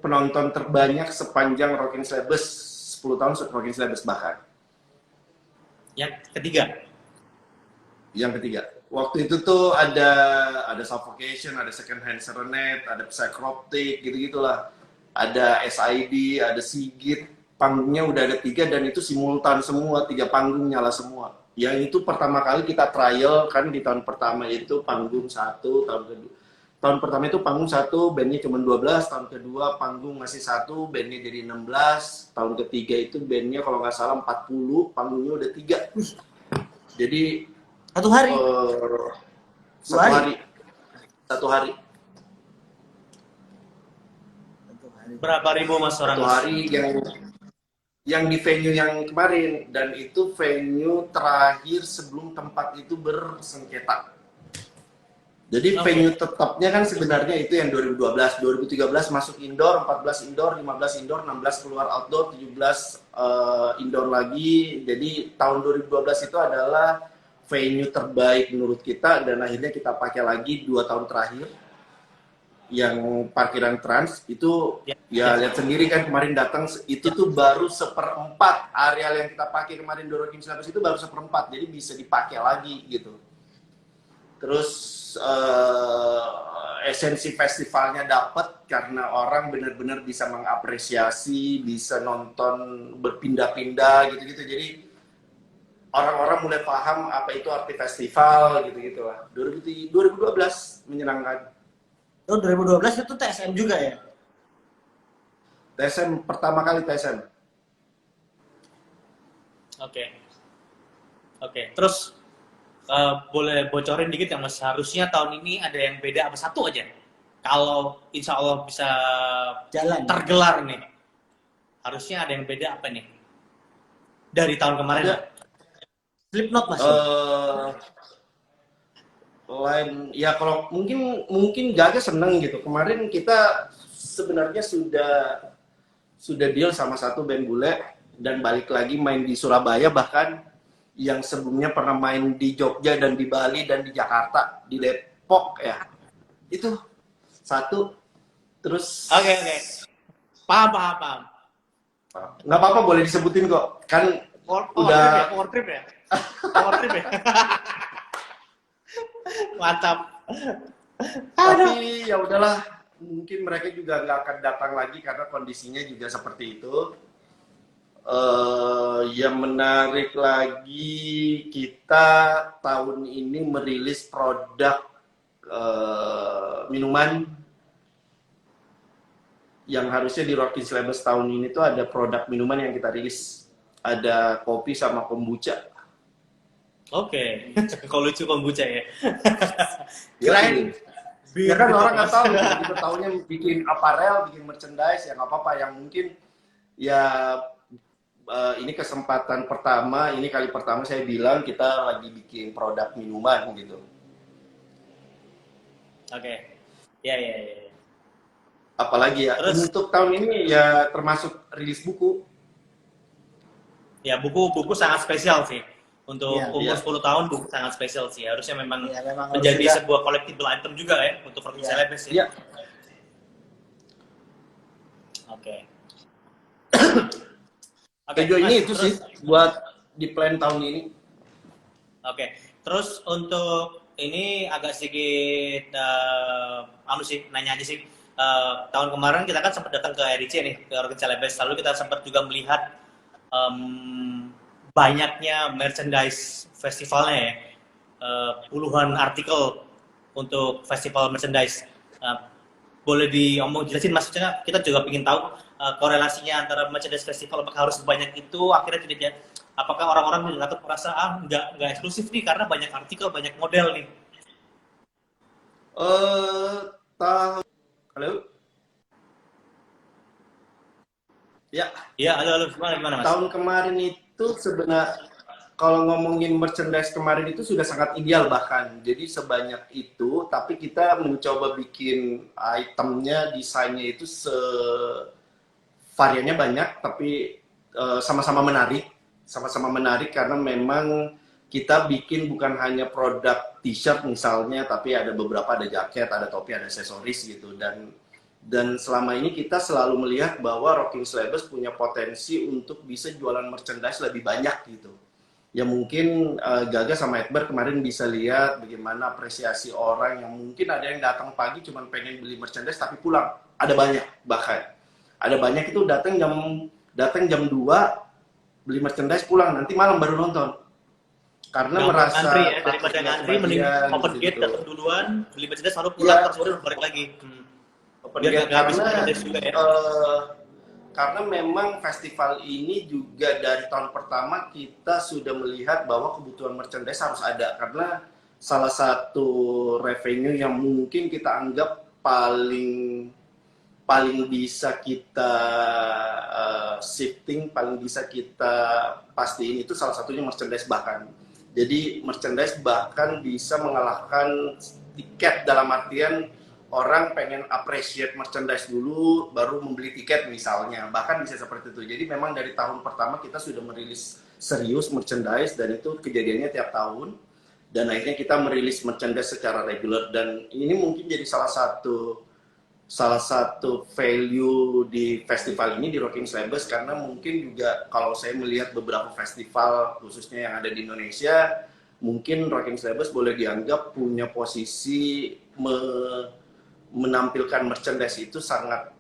penonton terbanyak sepanjang Rockin Celebes, 10 tahun Rockin Celebes bahkan. Yang ketiga. Yang ketiga. Waktu itu tuh ada Suffocation, ada Second Hand Serenade, ada Psychroptic, gitu-gitulah. Ada SID, ada Sigit. Panggungnya udah ada 3 dan itu simultan semua, 3 panggung nyala semua. Yang itu pertama kali kita trial kan di tahun pertama itu panggung 1, tahun pertama itu panggung 1, bandnya cuma 12, tahun kedua panggung masih 1, bandnya jadi 16, tahun ketiga itu bandnya kalau nggak salah 40, panggungnya udah 3. Jadi Satu hari. Satu hari. Berapa ribu Mas orang? Satu hari yang di venue yang kemarin, dan itu venue terakhir sebelum tempat itu bersengketa. Jadi venue tetapnya kan sebenarnya itu yang 2012, 2013 masuk indoor, 14 indoor, 15 indoor, 16 keluar outdoor, 17 indoor lagi. Jadi tahun 2012 itu adalah venue terbaik menurut kita, dan akhirnya kita pakai lagi 2 tahun terakhir. Yang parkiran Trans itu ya lihat sendiri kan kemarin datang, itu tuh baru 1/4 areal yang kita pakai kemarin di Rockin Celebes itu baru 1/4, jadi bisa dipakai lagi gitu. Terus esensi festivalnya dapat karena orang benar-benar bisa mengapresiasi, bisa nonton berpindah-pindah gitu-gitu. Jadi orang-orang mulai paham apa itu arti festival gitu-gitulah. 2012 menyenangkan. Oh, 2012 itu TSM juga ya? TSM pertama kali TSM. Oke. Terus boleh bocorin dikit ya Mas, harusnya tahun ini ada yang beda apa satu aja? Kalau insya Allah bisa Jalan. tergelar nih, harusnya ada yang beda apa nih? Dari tahun kemarin? Ada. Slipknot Mas. Lain ya, kalau mungkin Gaga seneng gitu. Kemarin kita sebenarnya sudah deal sama satu band bule dan balik lagi main di Surabaya, bahkan yang sebelumnya pernah main di Jogja dan di Bali dan di Jakarta, di Depok ya. Itu satu. Terus Oke. Paham. nggak apa-apa, boleh disebutin kok. Kan udah Power trip ya. Mantap. tapi ya udahlah, mungkin mereka juga nggak akan datang lagi karena kondisinya juga seperti itu. Yang menarik lagi, kita tahun ini merilis produk minuman yang harusnya di Rockin Syllabus tahun ini tuh ada produk minuman yang kita rilis, ada kopi sama kombucha. Oke. Kalau lucu kombucha ya. Kirain. Ya kan orang nggak tahu, Mas. kita tahunya bikin aparel, bikin merchandise, ya nggak apa-apa. Yang mungkin ya ini kesempatan pertama, ini kali pertama saya bilang kita lagi bikin produk minuman gitu. Oke. Ya. Apalagi ya, Terus? untuk tahun ini ya termasuk rilis buku. Ya, buku sangat spesial sih. Untuk Iya. umur Iya. 10 tahun buku sangat spesial sih. Harusnya memang Ya, memang harus menjadi juga. sebuah collectible item juga ya untuk Rockin Iya. Syllabus ya. Iya. Oke. Tujuannya Mas, itu terus- sih buat di plan tahun ini. Oke. Terus untuk ini agak sedikit nanya aja sih. Tahun kemarin kita kan sempat datang ke RIC nih, ke Rockin Syllabus. Lalu kita sempat juga melihat banyaknya merchandise festivalnya ya. Puluhan artikel untuk festival merchandise. Boleh diomong jelasin maksudnya, kita juga ingin tahu korelasinya antara merchandise festival, apakah harus sebanyak itu, akhirnya tidak, apakah orang-orang tidak takut merasa nggak eksklusif nih karena banyak artikel, banyak model nih. Halo? Ya, Iya, halo, gimana Mas? tahun kemarin itu sebenarnya kalau ngomongin merchandise kemarin itu sudah sangat ideal bahkan. Jadi sebanyak itu, tapi kita mencoba bikin itemnya, desainnya itu variannya banyak, tapi sama-sama menarik. Sama-sama menarik karena memang kita bikin bukan hanya produk t-shirt misalnya, tapi ada beberapa, ada jaket, ada topi, ada aksesoris gitu. Dan selama ini kita selalu melihat bahwa Rockin Syllabus punya potensi untuk bisa jualan merchandise lebih banyak gitu. Ya mungkin Gaga sama Edbar kemarin bisa lihat bagaimana apresiasi orang yang mungkin ada yang datang pagi cuma pengen beli merchandise tapi pulang. Ada banyak bahkan. Ada banyak itu datang jam 2 beli merchandise pulang, nanti malam baru nonton. Karena merasa ngantri ya, daripada ngantri mending open gate datang duluan, beli merchandise lalu pulang, terus baru balik lagi. Biar nggak habis merchandise juga ya. Karena memang festival ini juga dari tahun pertama kita sudah melihat bahwa kebutuhan merchandise harus ada, karena salah satu revenue yang mungkin kita anggap paling bisa kita shifting, paling bisa kita pastiin itu salah satunya merchandise bahkan. Jadi merchandise bahkan bisa mengalahkan tiket, dalam artian orang pengen appreciate merchandise dulu baru membeli tiket misalnya, bahkan bisa seperti itu. Jadi memang dari tahun pertama kita sudah merilis serius merchandise dan itu kejadiannya tiap tahun, dan akhirnya kita merilis merchandise secara regular, dan ini mungkin jadi salah satu value di festival ini, di Rockin Syllabus, karena mungkin juga kalau saya melihat beberapa festival khususnya yang ada di Indonesia, mungkin Rockin Syllabus boleh dianggap punya posisi menampilkan merchandise itu sangat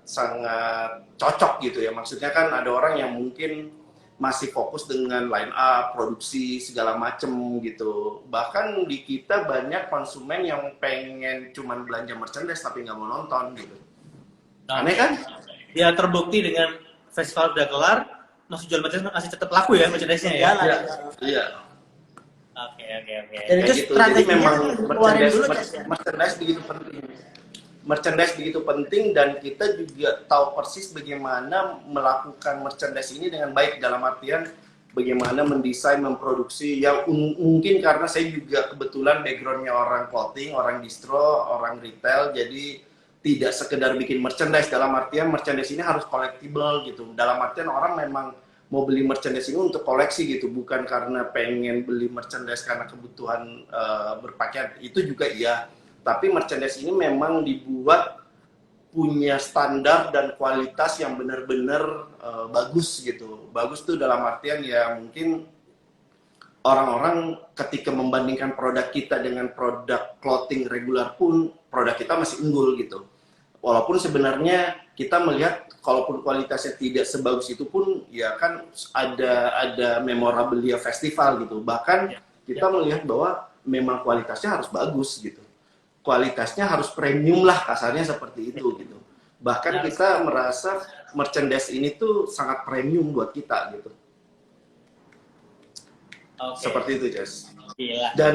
cocok gitu ya. Maksudnya kan ada orang yang mungkin masih fokus dengan line up, produksi segala macem gitu. Bahkan di kita banyak konsumen yang pengen cuman belanja merchandise tapi nggak mau nonton gitu. Aneh kan? Ya terbukti dengan festival udah kelar, masih jual merchandise masih tetap laku ya merchandise-nya ya. Iya. Oke. Dan itu Kayak gitu. Jadi strateginya memang keluarin dulu Cas ya. merchandise begitu penting. Merchandise begitu penting dan kita juga tahu persis bagaimana melakukan merchandise ini dengan baik, dalam artian bagaimana mendesain, memproduksi yang mungkin karena saya juga kebetulan backgroundnya orang clothing, orang distro, orang retail, jadi tidak sekedar bikin merchandise, dalam artian merchandise ini harus collectible gitu, dalam artian orang memang mau beli merchandise ini untuk koleksi gitu, bukan karena pengen beli merchandise karena kebutuhan berpakaian, itu juga iya, tapi merchandise ini memang dibuat punya standar dan kualitas yang benar-benar bagus gitu. Bagus tuh dalam artian ya mungkin orang-orang ketika membandingkan produk kita dengan produk clothing regular pun produk kita masih unggul gitu. Walaupun sebenarnya kita melihat kalaupun kualitasnya tidak sebagus itu pun ya kan ada memorabilia festival gitu. Bahkan kita melihat bahwa memang kualitasnya harus bagus gitu. Kualitasnya harus premium lah, kasarnya seperti itu gitu. Bahkan kita merasa merchandise ini tuh sangat premium buat kita gitu. Seperti itu, Jess. Gila. Dan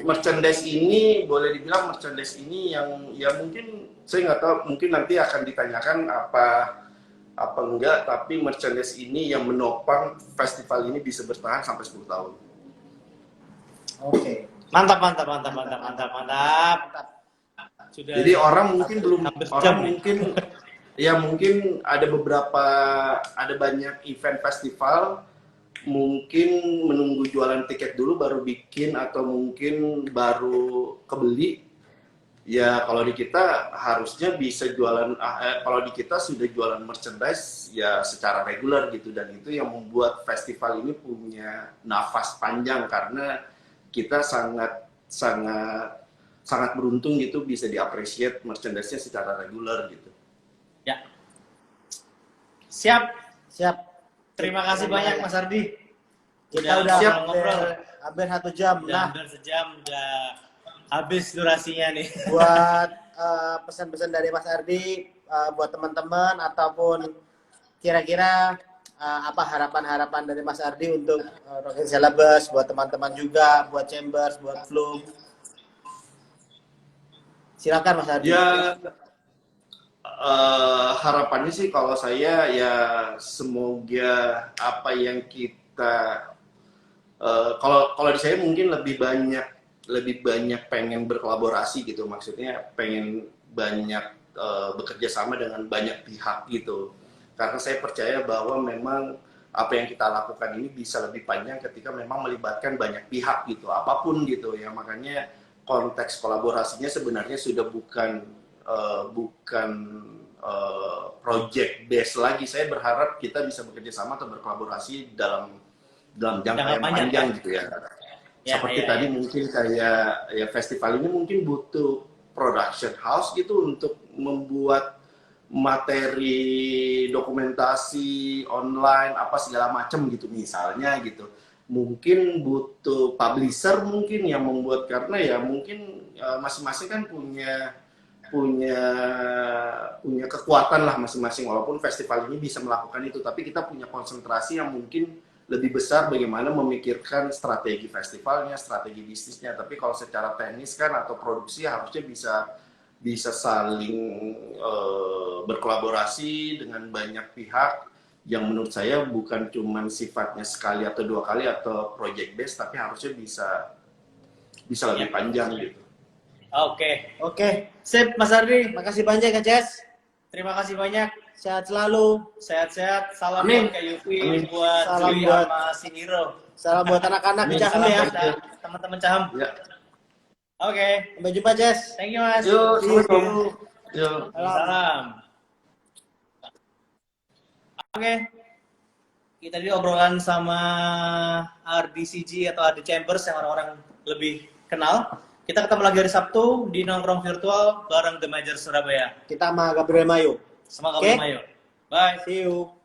merchandise ini boleh dibilang merchandise ini yang ya mungkin saya nggak tahu, mungkin nanti akan ditanyakan apa enggak, tapi merchandise ini yang menopang festival ini bisa bertahan sampai 10 tahun. Oke. Mantap. Sudah. Jadi orang mungkin belum, jam, mungkin ada banyak event festival, mungkin menunggu jualan tiket dulu baru bikin atau mungkin baru kebeli. Ya kalau di kita harusnya bisa jualan, kalau di kita sudah jualan merchandise ya secara reguler gitu, dan itu yang membuat festival ini punya nafas panjang karena kita sangat beruntung gitu bisa diapresiasi merchandise-nya secara reguler gitu. Ya. Siap. Terima kasih Terima banyak kasih. Mas Ardi. Kita udah ngobrol. hampir 1 jam. Udah Nah, hampir sejam, udah habis durasinya nih. buat pesan-pesan dari Mas Ardi buat teman-teman ataupun kira-kira apa harapan-harapan dari Mas Ardi untuk Rocking Syllabus, buat teman-teman juga, buat Chambers, buat Flume. Silakan Mas Ardi. Ya harapannya sih kalau saya ya semoga apa yang kita kalau di saya mungkin lebih banyak pengen berkolaborasi gitu, maksudnya pengen banyak bekerja sama dengan banyak pihak gitu, karena saya percaya bahwa memang apa yang kita lakukan ini bisa lebih panjang ketika memang melibatkan banyak pihak gitu, apapun gitu ya. Makanya konteks kolaborasinya sebenarnya sudah bukan project base lagi. Saya berharap kita bisa bekerja sama atau berkolaborasi dalam jangka yang panjang gitu ya. Seperti tadi mungkin kayak ya festival ini mungkin butuh production house gitu untuk membuat materi dokumentasi online apa segala macam gitu misalnya gitu. Mungkin butuh publisher mungkin yang membuat, karena ya mungkin masing-masing kan punya kekuatan lah masing-masing, walaupun festival ini bisa melakukan itu, tapi kita punya konsentrasi yang mungkin lebih besar bagaimana memikirkan strategi festivalnya, strategi bisnisnya. Tapi kalau secara teknis kan atau produksi harusnya bisa saling berkolaborasi dengan banyak pihak yang menurut saya bukan cuma sifatnya sekali atau 2 kali atau project based, tapi harusnya bisa lebih panjang gitu. Oke. Sip Mas Ardi. Makasih banyak ya, Ces. Terima kasih banyak. Sehat selalu. Sehat-sehat. Salam Amin. buat Kak Yufi, buat Salam Jui buat- sama si Niro. Salam buat anak-anak di Caham Salam ya. buat teman-teman Caham. Ya. Oke. Sampai jumpa, Ces. Thank you Mas. Yuk, See you. assalamualaikum. Yuk. Salam. Oke. Kita tadi obrolan sama RDCG atau RD Chambers yang orang-orang lebih kenal. Kita ketemu lagi hari Sabtu di nongkrong virtual bareng The Major Surabaya. Kita sama Gabriel Mayo. Semoga Oke. Mayo. Bye. See you.